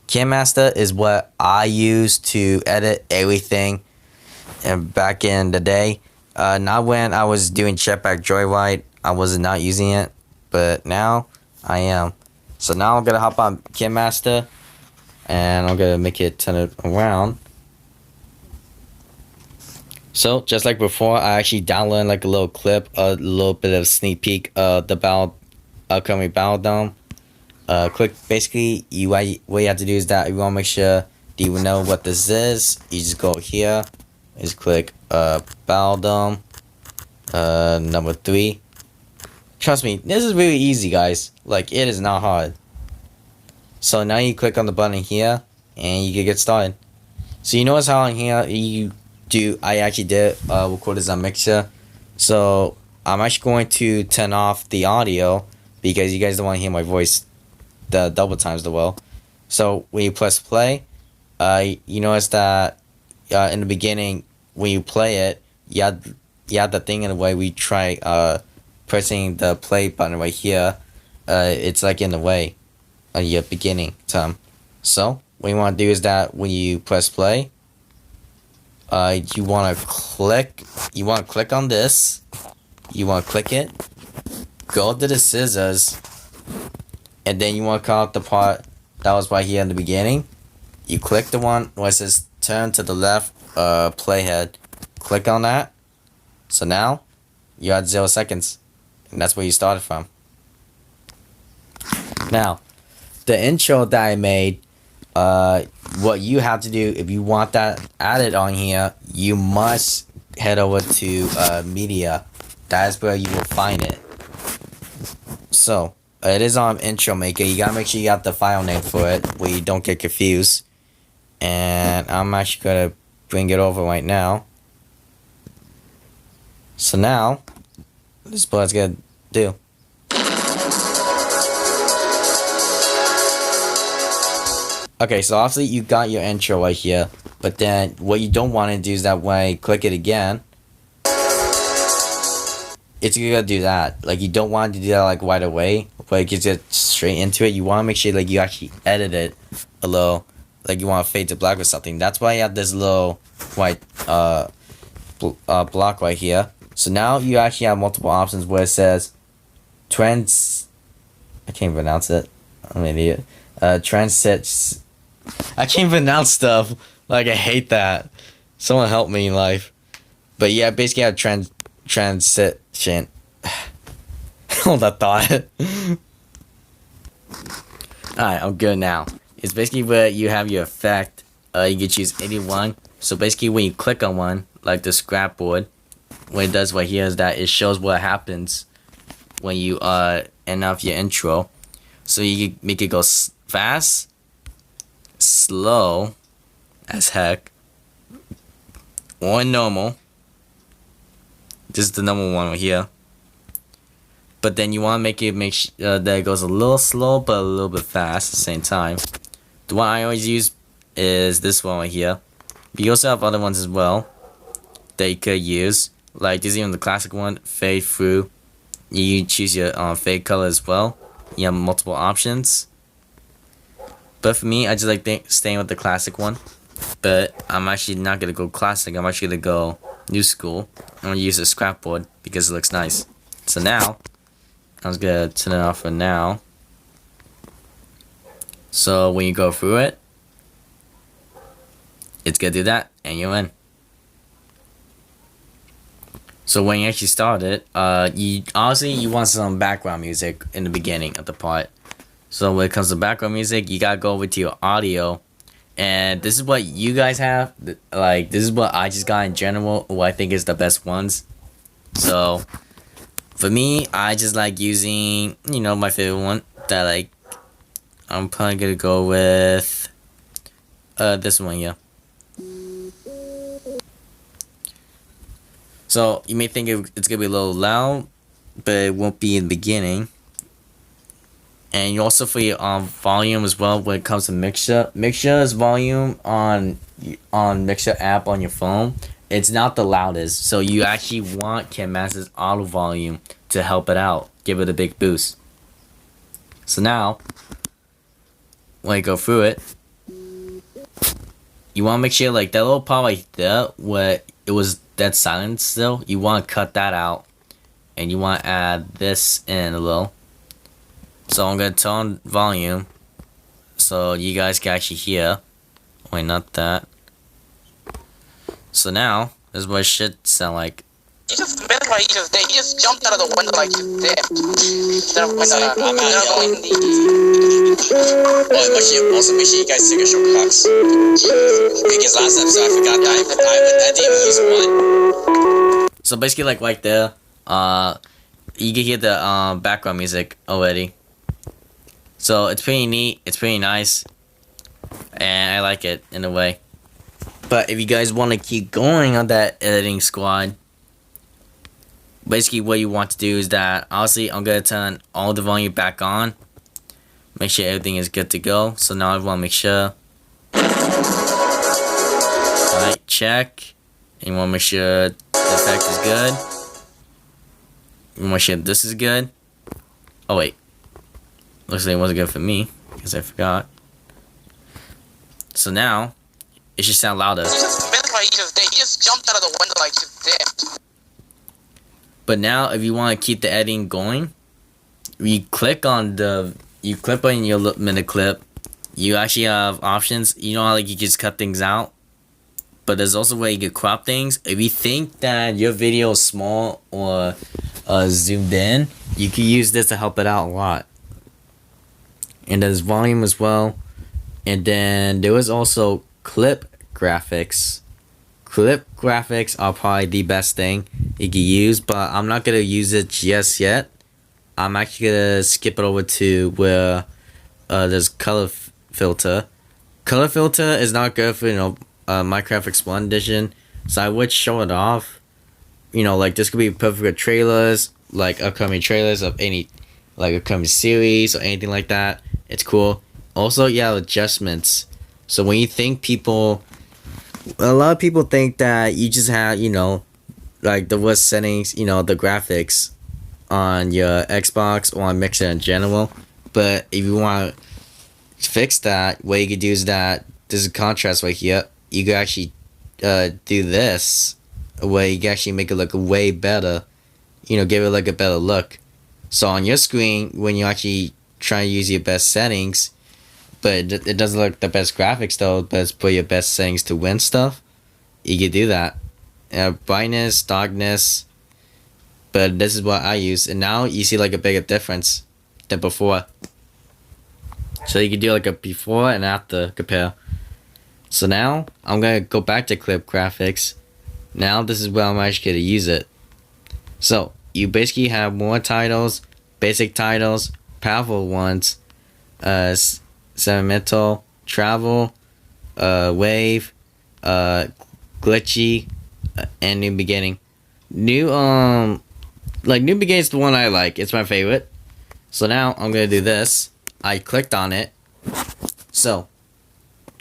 KineMaster is what I use to edit everything. And back in the day, not when I was doing Jetpack Joyride, I was not using it, but now I am. So now I'm gonna hop on KineMaster, and I'm gonna make it turn it around. So just like before, I actually downloaded like a little clip, a little bit of sneak peek of the upcoming Battle Dome. Basically, what you have to do is that you want to make sure that you know what this is. You just go here, just click Battle Dome, number 3. Trust me, this is really easy, guys. Like, it is not hard. So now you click on the button here, and you can get started. So you notice how on here I actually did record this on Mixer. So I'm actually going to turn off the audio because you guys don't want to hear my voice the double times the well. So when you press play, you notice that in the beginning when you play it, you have the thing in the way. We try pressing the play button right here. It's like in the way of your beginning time. So what you want to do is that when you press play, you want to click on this. You want to click it, go to the scissors, and then you want to cut out the part that was right here in the beginning. You click the one where it says turn to the left playhead. Click on that. So now you're at 0 seconds. And that's where you started from. Now, the intro that I made, what you have to do if you want that added on here, you must head over to media. That is where you will find it. So it is on Intro Maker. You gotta make sure you got the file name for it where you don't get confused. And I'm actually gonna bring it over right now. So now this is what it's gonna do. Okay, so obviously you got your intro right here, but then what you don't want to do is that when I click it again, it's gonna do that. Like, you don't want to do that like right away, but it gets you straight into it. You want to make sure like you actually edit it a little, like you want to fade to black or something. That's why I have this little white block right here. So now you actually have multiple options where it says I can't pronounce it. I'm an idiot. Transit. I can't pronounce stuff. Like, I hate that. Someone help me in life. But yeah, basically I have transition. Hold that thought. Alright, I'm good now. It's basically where you have your effect. You can choose any one. So basically when you click on one, like the scrapboard, what it does right here is that it shows what happens when you end off your intro. So you can make it go fast, slow as heck, or normal. This is the number one right here. But then you want to make that it goes a little slow but a little bit fast at the same time. The one I always use is this one right here. But you also have other ones as well that you could use. Like this is even the classic one, fade through. You choose your fade color as well. You have multiple options. But for me, I just like staying with the classic one. But I'm actually not gonna go classic. I'm actually gonna go new school. I'm gonna use a scrapboard because it looks nice. So now, I was gonna turn it off for now. So when you go through it, it's gonna do that, and you're in. So when you actually start it, you want some background music in the beginning of the part. So when it comes to background music, you gotta go over to your audio, and this is what you guys have. Like this is what I just got in general, what I think is the best ones. So for me, I just like using, my favorite one that like. I'm probably gonna go with this one here. So you may think it's gonna be a little loud, but it won't be in the beginning. And you also for your volume as well when it comes to Mixer. Mixer's volume on Mixer app on your phone, it's not the loudest. So you actually want xxMatthew's auto volume to help it out, give it a big boost. So now, when you go through it, you want to make sure like that little part right there where it was dead silent still, you want to cut that out, and you want to add this in a little. So I'm going to turn on volume so you guys can actually hear. Wait, not that. So now, this is what it should sound like. You just jumped out of the window like you did. I'm out in Oh, also make sure you guys take a short clocks. Because last episode I forgot that I didn't use one. So basically like right there, you can hear the background music already. So it's pretty neat, it's pretty nice, and I like it in a way. But if you guys want to keep going on that editing squad, basically what you want to do is that, honestly, I'm going to turn all the volume back on. Make sure everything is good to go. So now I want to make sure. Alright, check. And you want to make sure the effect is good. You want to make sure this is good. Oh wait. Looks like it wasn't good for me, because I forgot. So now, it should sound louder. You just jumped out of the window like you did. But now, if you want to keep the editing going, you click on your minute clip. You actually have options. You know how like you just cut things out, but there's also a way you can crop things. If you think that your video is small or zoomed in, you can use this to help it out a lot. And there's volume as well. And then there was also clip graphics. Clip graphics are probably the best thing you can use, but I'm not gonna use it just yet. I'm actually gonna skip it over to where there's color filter. Color filter is not good for Minecraft X1 edition, so I would show it off. Like this could be perfect for trailers, like upcoming trailers of any like upcoming series or anything like that. It's cool. Also, yeah, adjustments. So when you think a lot of people think that you just have, like the worst settings, the graphics on your Xbox or on Mixer in general. But if you want to fix that, what you could do is that there's a contrast right here. You could actually do this, where you can actually make it look way better. Give it like a better look. So on your screen, when you actually try to use your best settings, but it doesn't look the best graphics though. But it's put your best settings to win stuff. You can do that. Brightness, darkness. But this is what I use, and now you see like a bigger difference than before. So you can do like a before and after compare. So now I'm gonna go back to clip graphics. Now this is where I'm actually gonna use it. So you basically have more titles, basic titles, powerful ones, sentimental, travel, wave, glitchy, and new beginning. New beginning is the one I like. It's my favorite. So now I'm gonna do this. I clicked on it. So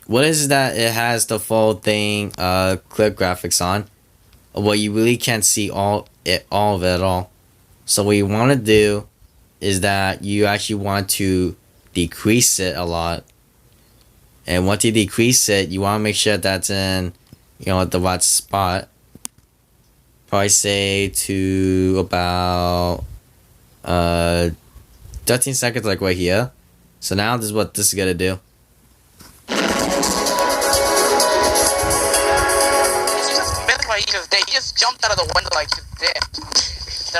what is that? It has the full thing, clip graphics on. Well, you really can't see all of it at all. So what you want to do is that you actually want to decrease it a lot. And once you decrease it, you want to make sure that's in, the right spot. Probably say to about 13 seconds, like right here. So now this is what this is gonna do. They just jumped out of the window like this.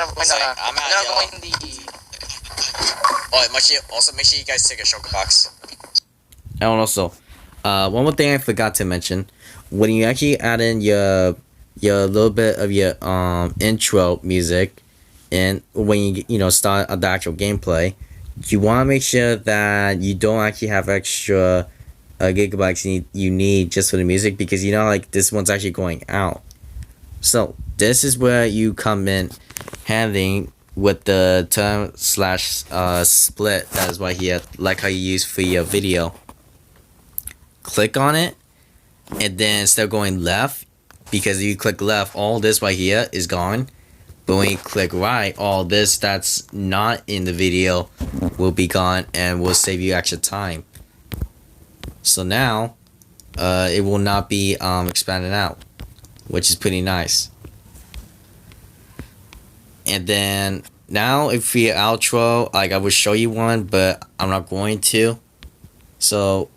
Also make sure you guys take a shulker box. And also, one more thing I forgot to mention: when you actually add in your little bit of your intro music, and when you start the actual gameplay, you want to make sure that you don't actually have extra gigabytes you need just for the music, because like this one's actually going out. So this is where you come in handy with the term / split. That is right here, like how you use for your video. Click on it, and then instead of going left, because if you click left, all this right here is gone. But when you click right, all this that's not in the video will be gone, and will save you extra time. So now it will not be expanded out, which is pretty nice. And then now if we outro, like I would show you one, but I'm not going to. So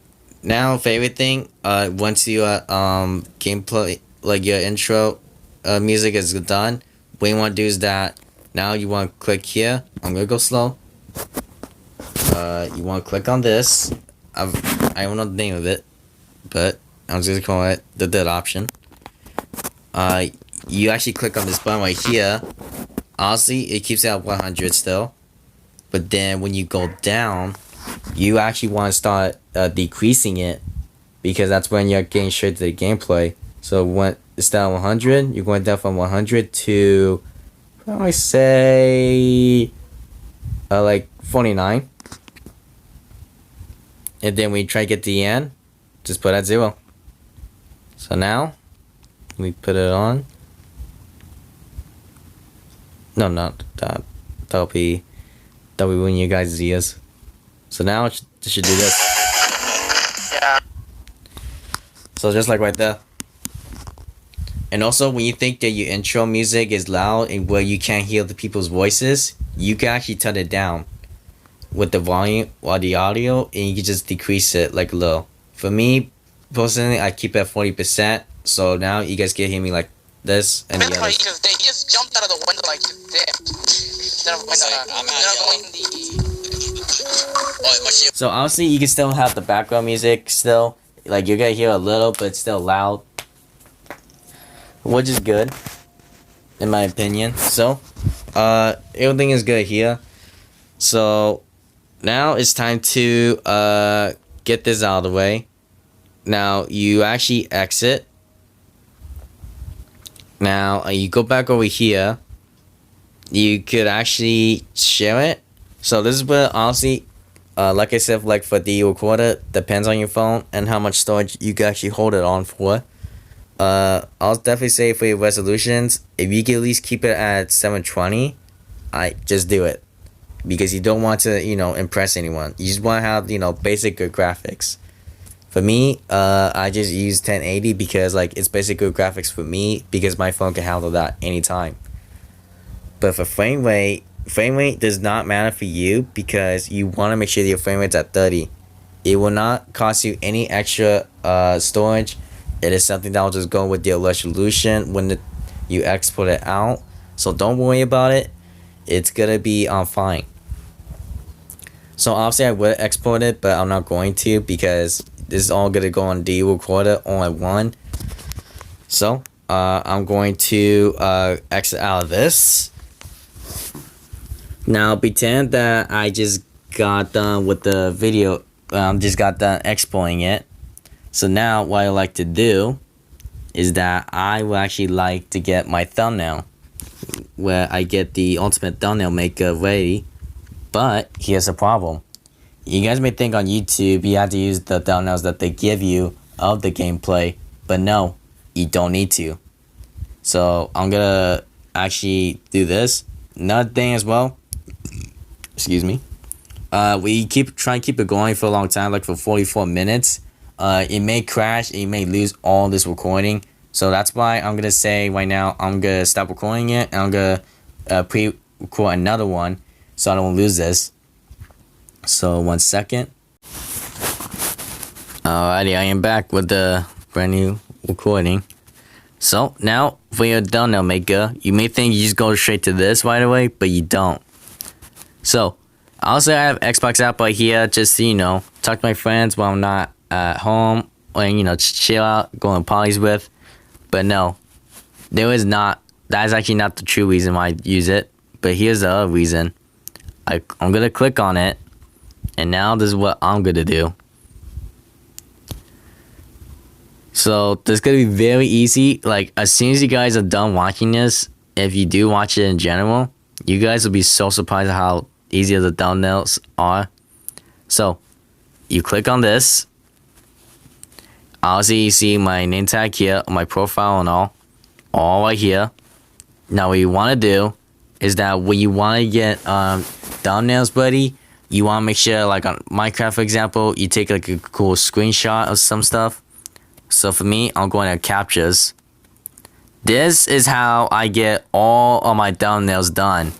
now for everything, once you gameplay, like your intro music is done, what you want to do is that now you want to click here. I'm gonna go slow. You want to click on this. I don't know the name of it, but I'm just gonna call it the dead option. You actually click on this button right here. Honestly, it keeps it at 100 still, but then when you go down, you actually want to start decreasing it, because that's when you're getting straight to the gameplay. So when it's down 100, you're going down from 100 to, I say, like 49. And then when you try to get to the end, just put at 0. So now, we put it on. No, not that. That'll be when you guys' ears. So now it should do this. Yeah. So just like right there. And also, when you think that your intro music is loud and where you can't hear the people's voices, you can actually turn it down with the volume or the audio, and you can just decrease it like a little. For me, personally, I keep it at 40%. So now you guys can hear me like this and the others. They just jumped out of the window like this. So honestly, you can still have the background music still. Like you're gonna hear a little, but it's still loud, which is good, in my opinion. So, everything is good here. So, now it's time to get this out of the way. Now you actually exit. Now you go back over here. You could actually share it. So this is where honestly, like I said, like for the recorder, depends on your phone and how much storage you can actually hold it on for. I'll definitely say for your resolutions, if you can at least keep it at 720, I just do it, because you don't want to impress anyone. You just want to have basic good graphics. For me, I just use 1080 because like it's basic good graphics for me, because my phone can handle that anytime. But for frame rate does not matter for you, because you want to make sure that your frame rate's at 30. It will not cost you any extra storage. It is something that will just go with your resolution when you export it out. So don't worry about it. It's gonna be fine. So obviously I would export it, but I'm not going to because this is all gonna go on D recorder all at one. So I'm going to exit out of this. Now pretend that I just got done with the video. Just got done exporting it. So now what I like to do is that I would actually like to get my thumbnail, where I get the ultimate thumbnail maker ready. But here's the problem. You guys may think on YouTube you have to use the thumbnails that they give you of the gameplay, but no, you don't need to. So I'm gonna actually do this. Another thing as well, excuse me, we try and keep it going for a long time, like for 44 minutes. It may crash and you may lose all this recording. So that's why I'm gonna say right now I'm gonna stop recording it and I'm gonna pre-record another one so I don't lose this. So 1 second. Alrighty, I am back with the brand new recording. So now for your thumbnail maker, you may think you just go straight to this right away, but you don't. So also I have Xbox app right here, just so you know, talk to my friends while I'm not at home, or chill out, go on parties with. But no, that is actually not the true reason why I use it. But here's the other reason. I'm gonna click on it, and now this is what I'm gonna do. So this is gonna be very easy. Like as soon as you guys are done watching this, if you do watch it in general, you guys will be so surprised at how easy the thumbnails are. So you click on this. Obviously you see my name tag here, my profile and all right here. Now what you want to do is that when you want to get thumbnails ready, you want to make sure, like on Minecraft for example, you take like a cool screenshot of some stuff. So for me, I'm going to captures. This is how I get all of my thumbnails done.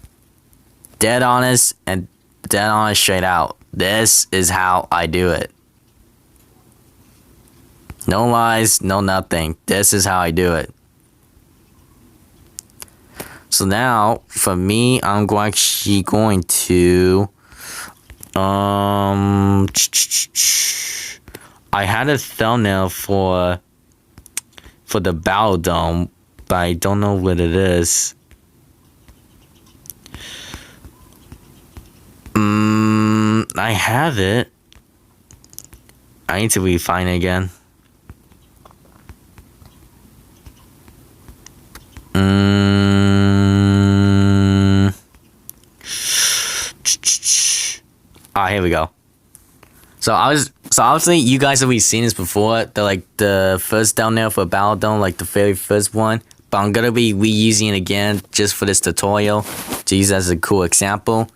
Dead honest and dead honest straight out. This is how I do it. No lies, no nothing. This is how I do it. So now, for me, I'm actually going to I had a thumbnail for the Battle Dome, but I don't know what it is. I have it. I need to refine it again. Here we go. So obviously you guys have already seen this before. The first thumbnail for Battle Dome, like the very first one. But I'm gonna be reusing it again just for this tutorial to use as a cool example.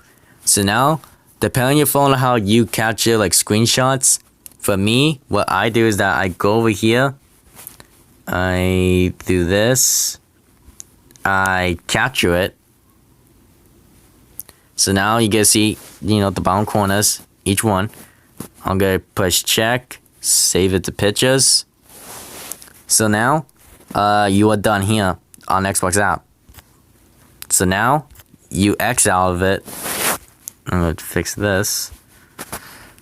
So now, depending on your phone, how you capture like screenshots. For me, what I do is that I go over here. I do this. I capture it. So now you can see, the bottom corners, each one. I'm gonna push check, save it to pictures. So now, you are done here on Xbox app. So now, you X out of it. I'm gonna fix this.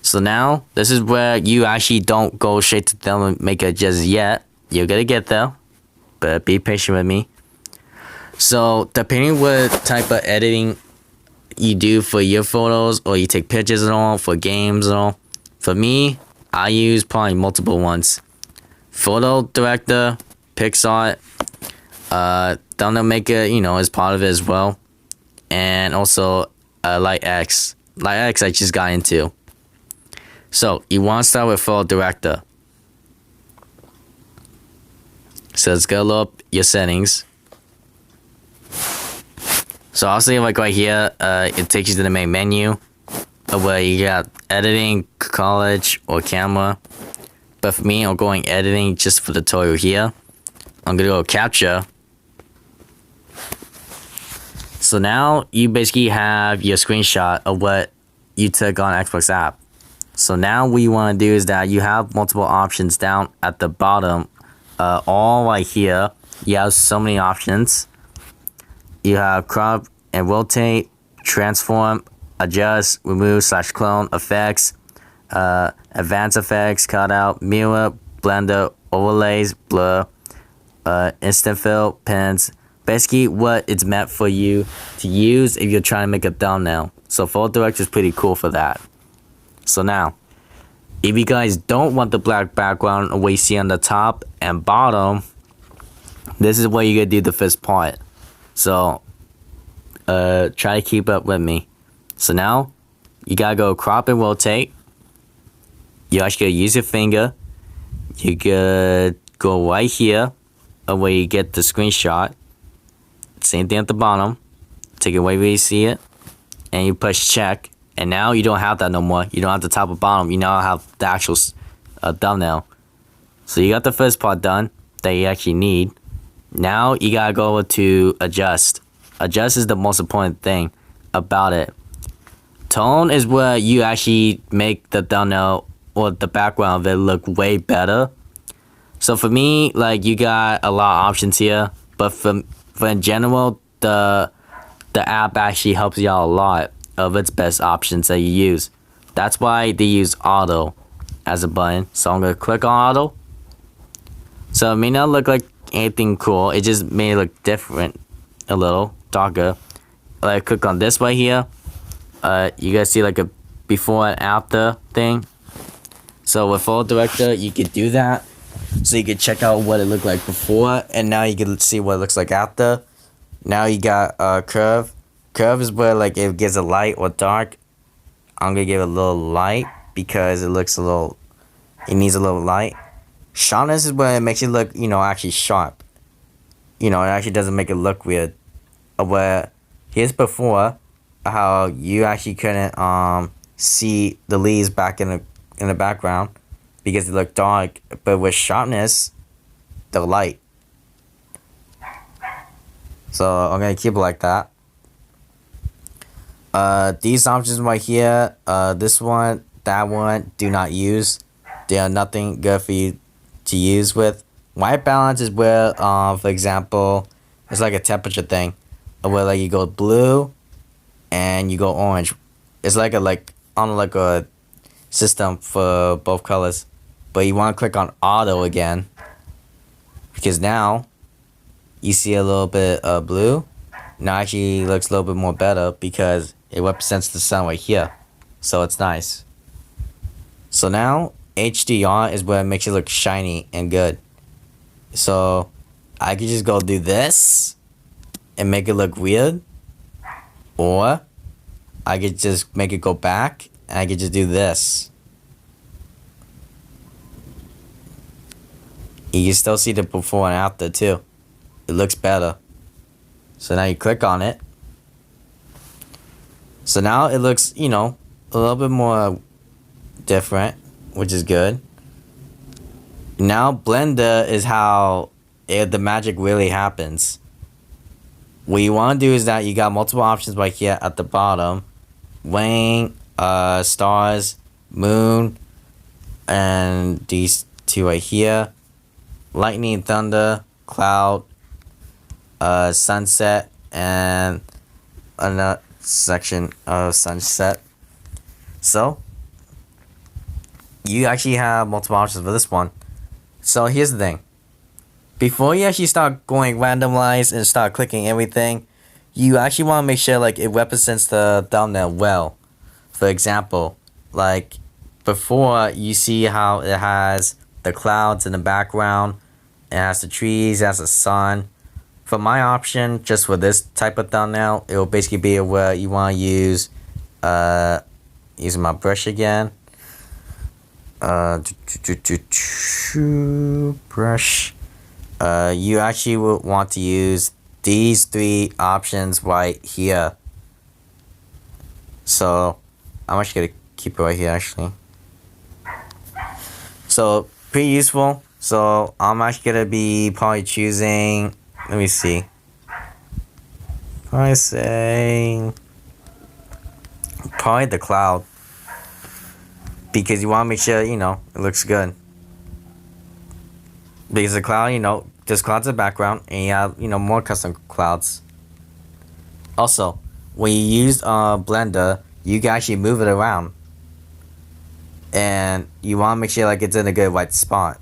So now, this is where you actually don't go straight to them make it just yet. You're gonna get there, but be patient with me. So depending what type of editing you do for your photos, or you take pictures and all for games and all. For me, I use probably multiple ones. Photo director, PixArt, thumbnail maker, is part of it as well, and also LightX. LightX I just got into. So you want to start with photo director. So let's go load up your settings. So I'll say like right here, it takes you to the main menu where you got editing, college, or camera. But for me, I'm going editing just for the tutorial here. I'm gonna go capture. So now you basically have your screenshot of what you took on Xbox app. So now what you want to do is that you have multiple options down at the bottom. All right here, you have so many options. You have crop and rotate, transform, adjust, remove / clone, effects, advanced effects, cutout, mirror, blender, overlays, blur, instant fill, pins. Basically what it's meant for you to use if you're trying to make a thumbnail. So Photo Director is pretty cool for that. So now, if you guys don't want the black background what you see on the top and bottom, this is where you're gonna do the first part. So try to keep up with me. So now you gotta go crop and rotate. You actually gotta use your finger. You gotta go right here where you get the screenshot. Same thing at the bottom. Take it away where you see it, and you push check. And now you don't have that no more. You don't have the top or bottom. You now have the actual thumbnail. So you got the first part done that you actually need. Now you gotta go to adjust. Adjust is the most important thing about it. Tone is where you actually make the thumbnail or the background of it look way better. So for me, like, you got a lot of options here, but for in general, the app actually helps you out a lot of its best options that you use. That's why they use auto as a button. So I'm gonna click on auto. So it may not look like anything cool, it just may look different, a little darker. Like, click on this right here. You guys see like a before and after thing. So with Photo Director, you could do that. So you can check out what it looked like before, and now you can see what it looks like after. Now you got curve. Curve is where like it gives a light or dark. I'm gonna give it a little light because it looks a little, it needs a little light. Sharpness is where it makes it look, you know, actually sharp. You know, it actually doesn't make it look weird. Where here's before, how you actually couldn't see the leaves back in the background because it looked dark, but with sharpness, the light. So I'm gonna keep it like that. These options right here, this one, that one, do not use. They are nothing good for you to use with. White balance is where, for example, it's like a temperature thing, where like you go blue and you go orange. It's like a system for both colors, but you want to click on auto again because now you see a little bit of blue. Now actually looks a little bit more better because it represents the sun right here, so it's nice. So now HDR is where it makes it look shiny and good. So I could just go do this and make it look weird, or I could just make it go back and I could just do this. You can still see the before and after too. It looks better. So now you click on it. So now it looks, you know, a little bit more different, which is good. Now blender is how the magic really happens. What you want to do is that you got multiple options right here at the bottom. Rain, stars, moon, and these two right here. Lightning, thunder, cloud, sunset, and another section of sunset. So you actually have multiple options for this one. So here's the thing. Before you actually start going randomized and start clicking everything, you actually want to make sure like it represents the thumbnail well. For example, like before, you see how it has the clouds in the background, it has the trees, it has the sun. For my option, just for this type of thumbnail, it will basically be where you want to use, using my brush again. Brush. You actually would want to use these three options right here. So I'm actually gonna keep it right here actually. So pretty useful. So I'm actually gonna be probably choosing, let me see, probably say probably the cloud. because you want to make sure, you know, it looks good. Because the cloud, you know, there's clouds in the background, and you have, you know, more custom clouds. Also, when you use Blender, you can actually move it around, and you want to make sure like it's in a good white spot.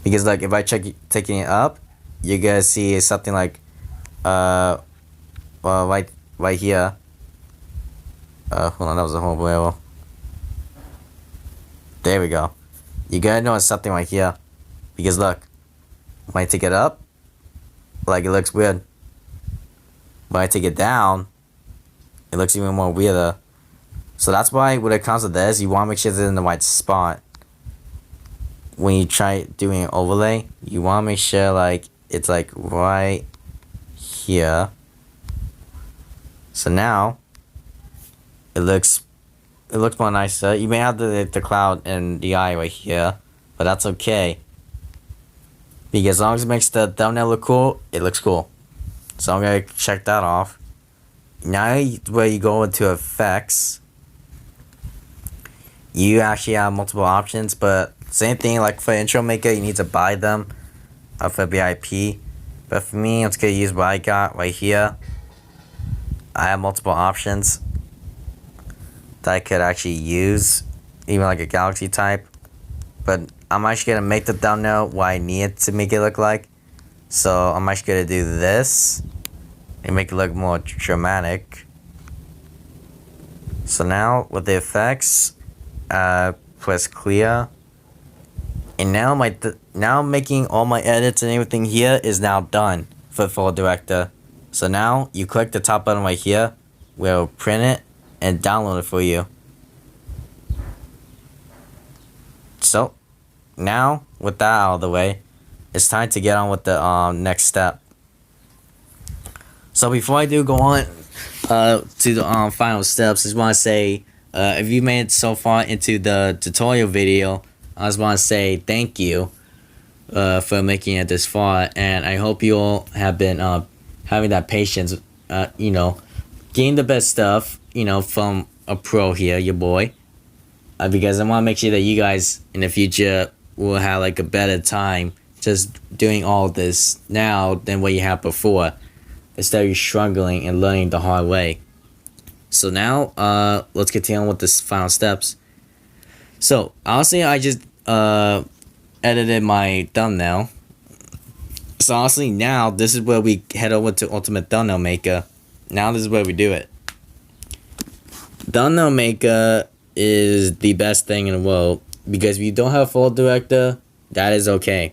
Because like if I check taking it up, you're gonna see something like right here. Hold on, that was a horrible arrow. There we go. You gotta notice something right here, because look, when I take it up, like it looks weird. When I take it down, it looks even more weirder. So that's why when it comes to this, you want to make sure it's in the right spot. When you try doing an overlay, you want to make sure like it's like right here. So now it looks more nicer. You may have the cloud and the eye right here, but that's okay, because as long as it makes the thumbnail look cool, it looks cool. So I'm gonna check that off. Now where you go into effects, you actually have multiple options, but same thing like for intro maker, you need to buy them for VIP. But for me, I'm just gonna use what I got right here. I have multiple options that I could actually use, even like a galaxy type. But I'm actually gonna make the thumbnail what I need it to make it look like. So I'm actually gonna do this and make it look more dramatic. So now with the effects, press clear, and now now making all my edits and everything here is now done for Photo Director. So now you click the top button right here, we'll print it and download it for you. So now with that out of the way, it's time to get on with the next step. So before I do go on to the final steps, I just want to say, if you made it so far into the tutorial video, I just want to say thank you for making it this far, and I hope you all have been having that patience, you know, getting the best stuff, you know, from a pro here, your boy, because I want to make sure that you guys in the future will have like a better time just doing all this now than what you had before, instead of you struggling and learning the hard way. So now let's continue with the final steps. So honestly, I just edited my thumbnail. So honestly, now this is where we head over to Ultimate Thumbnail Maker. Now this is where we do it. Thumbnail Maker is the best thing in the world, because if you don't have a Photo Director, that is okay,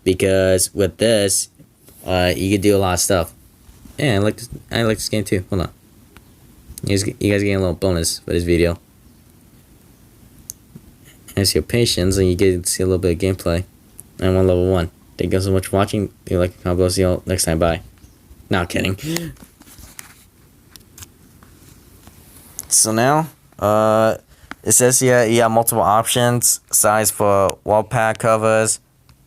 because with this you can do a lot of stuff. Yeah, I like this game too. Hold on, you guys getting a little bonus for this video. As your patience, and you get to see a little bit of gameplay. I'm on level 1. Thank you so much for watching. If you like, comment below. See you all next time. Bye. Not kidding. So now, it says here you have multiple options. Size for wall pack covers,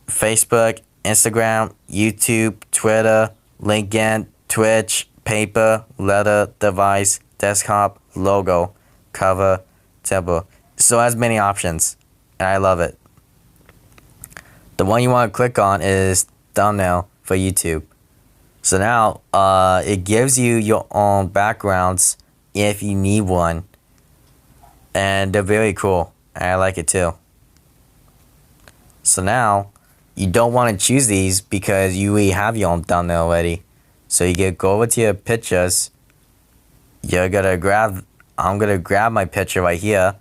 Facebook, Instagram, YouTube, Twitter, LinkedIn, Twitch, paper, letter, device, desktop, logo, cover, template. So it has many options, and I love it. The one you want to click on is thumbnail for YouTube. So now it gives you your own backgrounds if you need one, and they're very cool, and I like it too. So now you don't want to choose these because you already have your own thumbnail already. So you can go over to your pictures. I'm gonna grab my picture right here.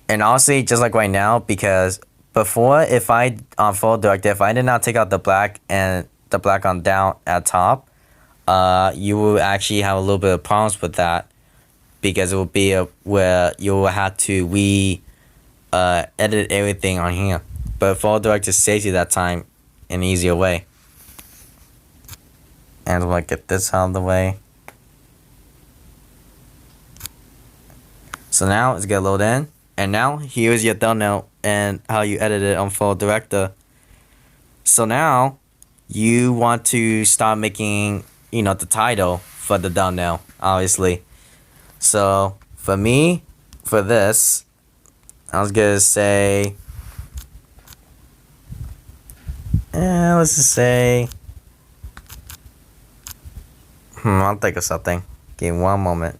And honestly, just like right now, because before, if I on Photo Director, if I did not take out the black and the black on down at top, you will actually have a little bit of problems with that, because it will be where you will have to edit everything on here. But Photo Director saves you that time in an easier way. And I'm gonna get this out of the way. So now it's gonna load in. And now here's your thumbnail and how you edit it on Photo Director. So now you want to start making, you know, the title for the thumbnail, obviously. So for me, for this, I was gonna say, let's just say, I'll think of something. Give me one moment.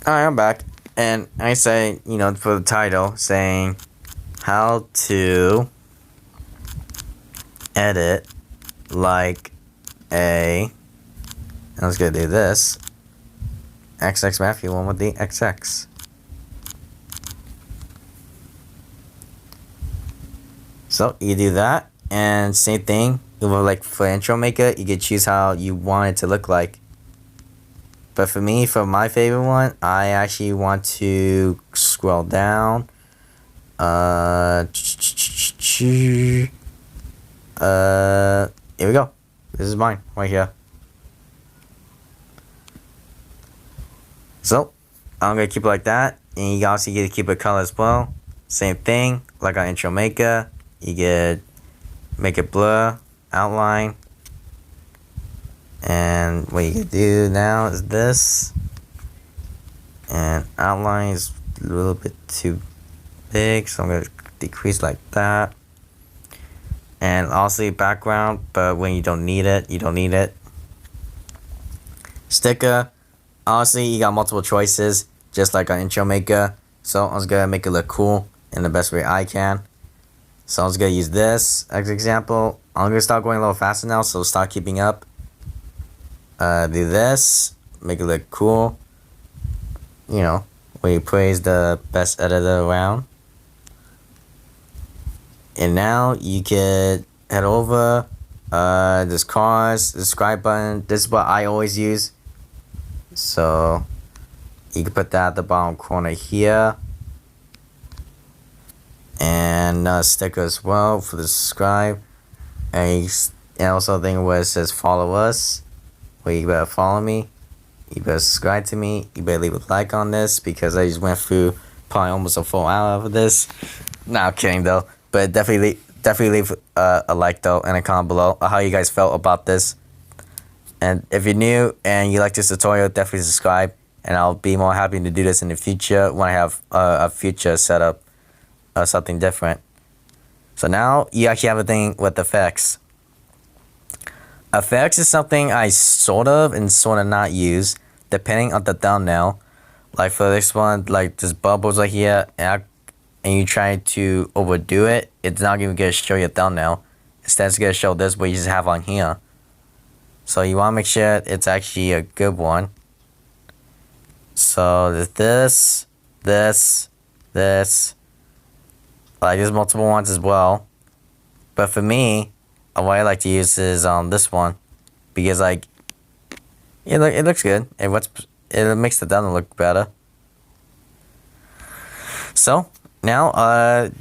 Alright, I'm back. And I say, for the title, saying how to edit like a, I was gonna do this, xxMatthew1113xx. So you do that, and same thing, like for intro maker, you can choose how you want it to look like. But for me, for my favorite one, I actually want to scroll down. Here we go. This is mine, right here. So, I'm gonna keep it like that, and you also get to keep it color as well. Same thing, like our intro maker. You get make it blur, outline. And what you can do now is this, and outline is a little bit too big, so I'm going to decrease like that. And also background, but when you don't need it, you don't need it. Sticker, honestly, you got multiple choices, just like on intro maker. So I'm just going to make it look cool in the best way I can. So I'm just going to use this as an example. I'm going to start going a little faster now, so start keeping up. Do this, make it look cool, where you praise the best editor around. And now you can head over, this cars, subscribe button, this is what I always use. So you can put that at the bottom corner here. And a sticker as well for the subscribe. And also a thing where it says follow us. Well, you better follow me, you better subscribe to me, you better leave a like on this, because I just went through probably almost a full hour of this. Nah, I'm kidding though, but definitely leave a like though, and a comment below how you guys felt about this. And if you're new and you like this tutorial, definitely subscribe, and I'll be more happy to do this in the future when I have a future setup, something different. So now you actually have a thing with effects. Effects is something I sort of and sort of not use, depending on the thumbnail. Like for this one, like this bubbles right here, and you try to overdo it, it's not even gonna show your thumbnail. Instead, it's gonna show this what you just have on here. So you wanna make sure it's actually a good one. So there's this, like there's multiple ones as well. But for me, what I like to use is this one, because like it looks good. It makes the thumbnail look better. So now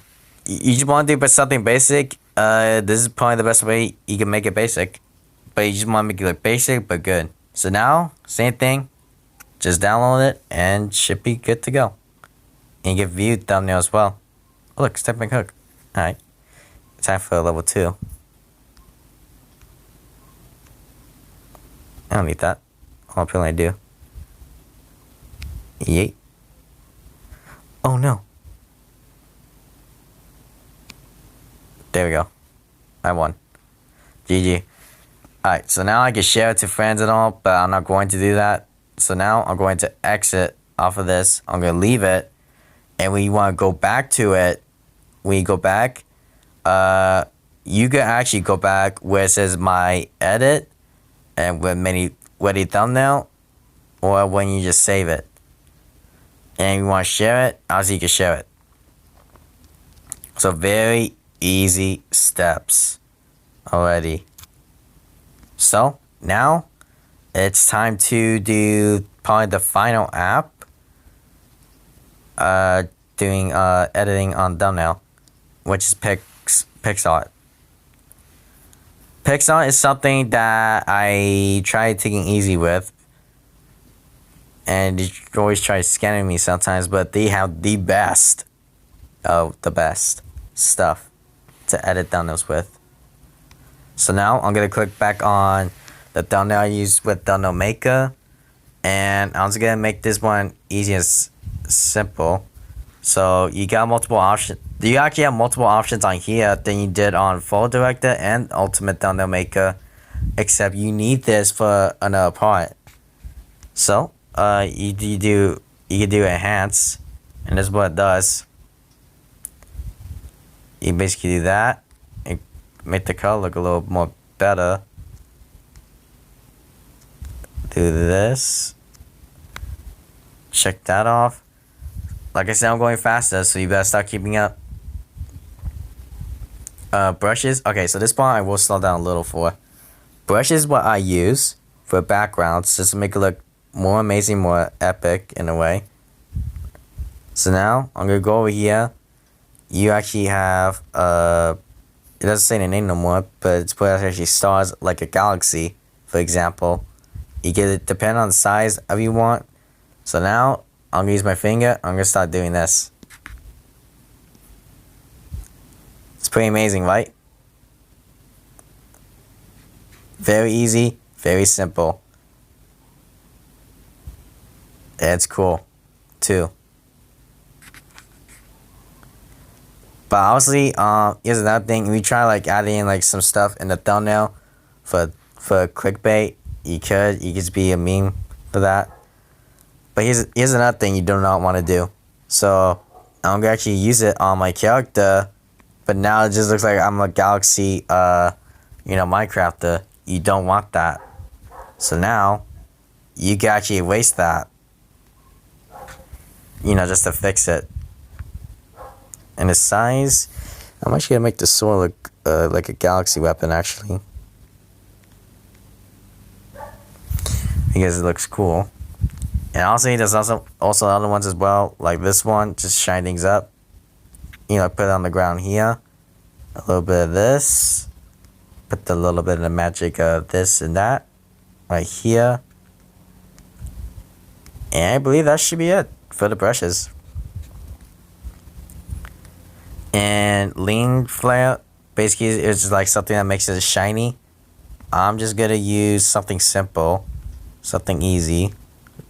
you just want to do something basic. This is probably the best way you can make it basic, but you just want to make it look basic but good. So now same thing, just download it and it should be good to go. And you get view thumbnail as well. Oh, look, stepping hook. All right, time for level 2. I don't need that. Oh, apparently I do. Yeet. Oh no. There we go. I won. GG. Alright, so now I can share it to friends and all, but I'm not going to do that. So now I'm going to exit off of this. I'm going to leave it. And when you want to go back to it, when you go back, you can actually go back where it says my edit, and with ready thumbnail, or when you just save it. And you want to share it, obviously you can share it. So very easy steps already. So now it's time to do probably the final app, doing editing on thumbnail, which is PixArt. PixArt is something that I try taking easy with, and you always try scanning me sometimes, but they have the best of the best stuff to edit thumbnails with. So now I'm gonna click back on the thumbnail I use with Thumbnail Maker, And I'm just gonna make this one easy and simple. So you got multiple options. You actually have multiple options on here than you did on Photo Director and Ultimate Thumbnail Maker, except you need this for another part. So you can do enhance, and this is what it does. You basically do that and make the color look a little more better. Do this. Check that off. Like I said, I'm going faster, so you better start keeping up. Brushes. Okay, so this part I will slow down a little for. Brushes is what I use for backgrounds, just to make it look more amazing, more epic in a way. So now I'm gonna go over here. You actually have it doesn't say the name no more, but it's put actually stars like a galaxy, for example. You get it depending on the size of you want. So now I'm gonna use my finger. I'm gonna start doing this. It's pretty amazing, right? Very easy, very simple. It's cool too. But honestly, here's another thing. If you try like adding in like some stuff in the thumbnail for clickbait, you could just be a meme for that. But here's another thing you do not want to do. So I'm gonna actually use it on my character, but now it just looks like I'm a galaxy, Minecrafter. You don't want that. So now you can actually erase that. Just to fix it. And the size, I'm actually gonna make the sword look like a galaxy weapon actually, because it looks cool. And honestly, there's also other ones as well, like this one, just shine things up. Put it on the ground here. A little bit of this. Put a little bit of the magic of this and that right here. And I believe that should be it for the brushes. And lean flare, basically it's just like something that makes it shiny. I'm just gonna use something simple, something easy.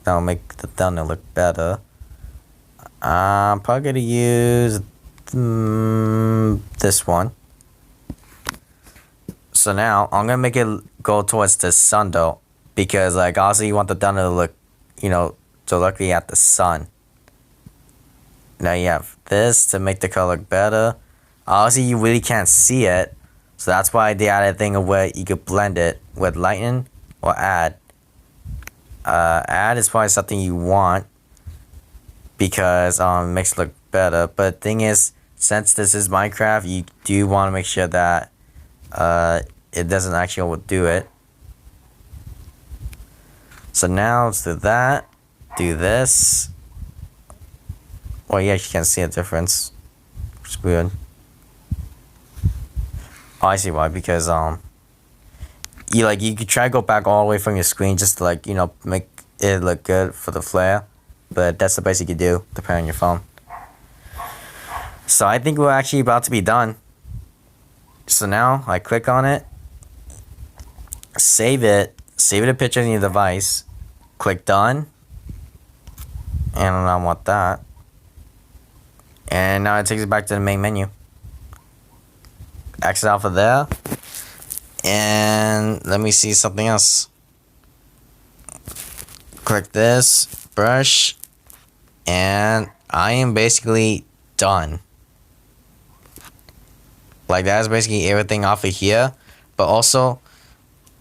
That'll make the thumbnail look better. I'm probably gonna use this one. So now I'm gonna make it go towards the sun though, because like also you want the thumbnail to look, directly at the sun. Now you have this to make the color look better. Obviously you really can't see it, so that's why they added a thing of where you could blend it with lighten or add. Add is probably something you want because it makes it look better. But the thing is, since this is Minecraft, you do want to make sure that it doesn't actually overdo it. So now let's do that. Do this. Well, you actually can't see a difference, which is weird. Oh, I see why. Because you could try to go back all the way from your screen just to make it look good for the flare, but that's the best you could do depending on your phone. So I think we're actually about to be done. So now I click on it, save it a picture on your device, click done, and I don't want that. And now it takes it back to the main menu. Exit out of there. And let me see something else. Click this, brush, and I am basically done. Like that is basically everything off of here. But also,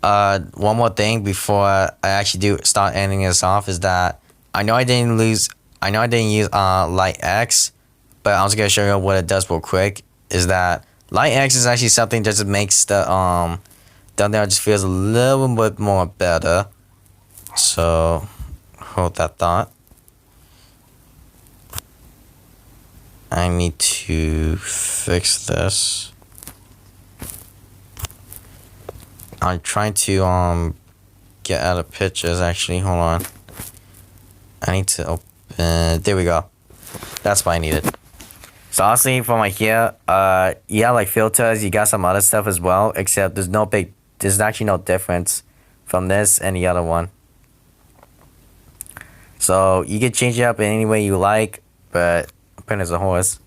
one more thing before I actually start ending this off is that I know I didn't use Light X. But I'm just gonna show you what it does real quick. Is that Light X is actually something that just makes the thumbnail just feels a little bit more better. So hold that thought. I need to fix this. I'm trying to get out of pictures actually. Hold on. I need to open. There we go. That's what I needed. So honestly, for my here, like filters, you got some other stuff as well, except there's actually no difference from this and the other one. So you can change it up in any way you like, but pen is a horse.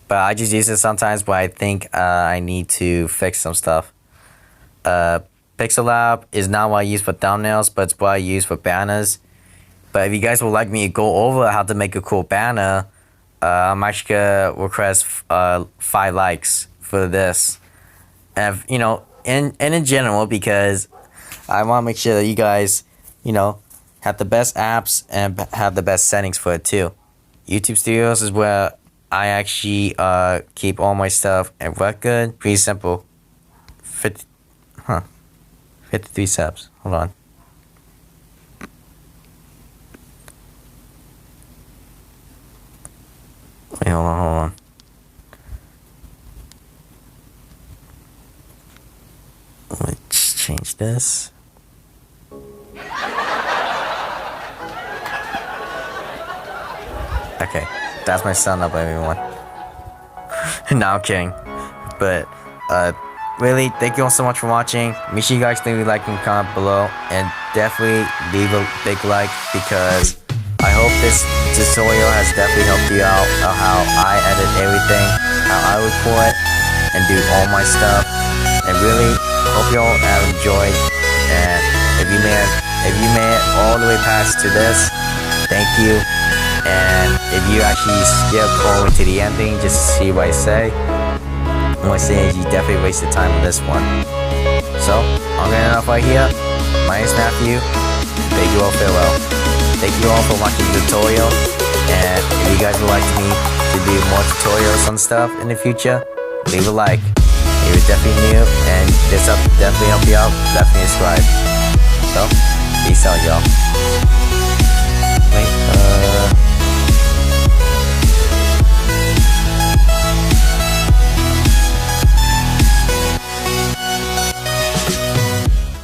But I just use it sometimes when I think I need to fix some stuff. Pixel Lab is not what I use for thumbnails, but it's what I use for banners. But if you guys would like me to go over how to make a cool banner, I'm actually gonna request 5 likes for this. And you know, in general, because I want to make sure that you guys, you know, have the best apps and have the best settings for it too. YouTube Studios is where I actually keep all my stuff and record. Pretty simple. 53 subs. Hold on. Wait, hold on. Let's change this. Okay, that's my son up, everyone. No, I'm kidding. But, really, thank you all so much for watching. Make sure you guys leave a like and comment below. And definitely leave a big like, because I hope this tutorial has definitely helped you out on how I edit everything, how I record and do all my stuff. And really, hope you all have enjoyed. And if you made it all the way past to this, thank you. And if you actually skip all the way to the ending just to see what I say, what I say is you definitely wasted time on this one. So, I'm gonna end off right here. My name is Matthew. Thank you all, farewell. Thank you all for watching the tutorial. And if you guys would like me to do more tutorials on stuff in the future, leave a like. If you're definitely new and this definitely help you out, definitely subscribe. So, peace out, y'all.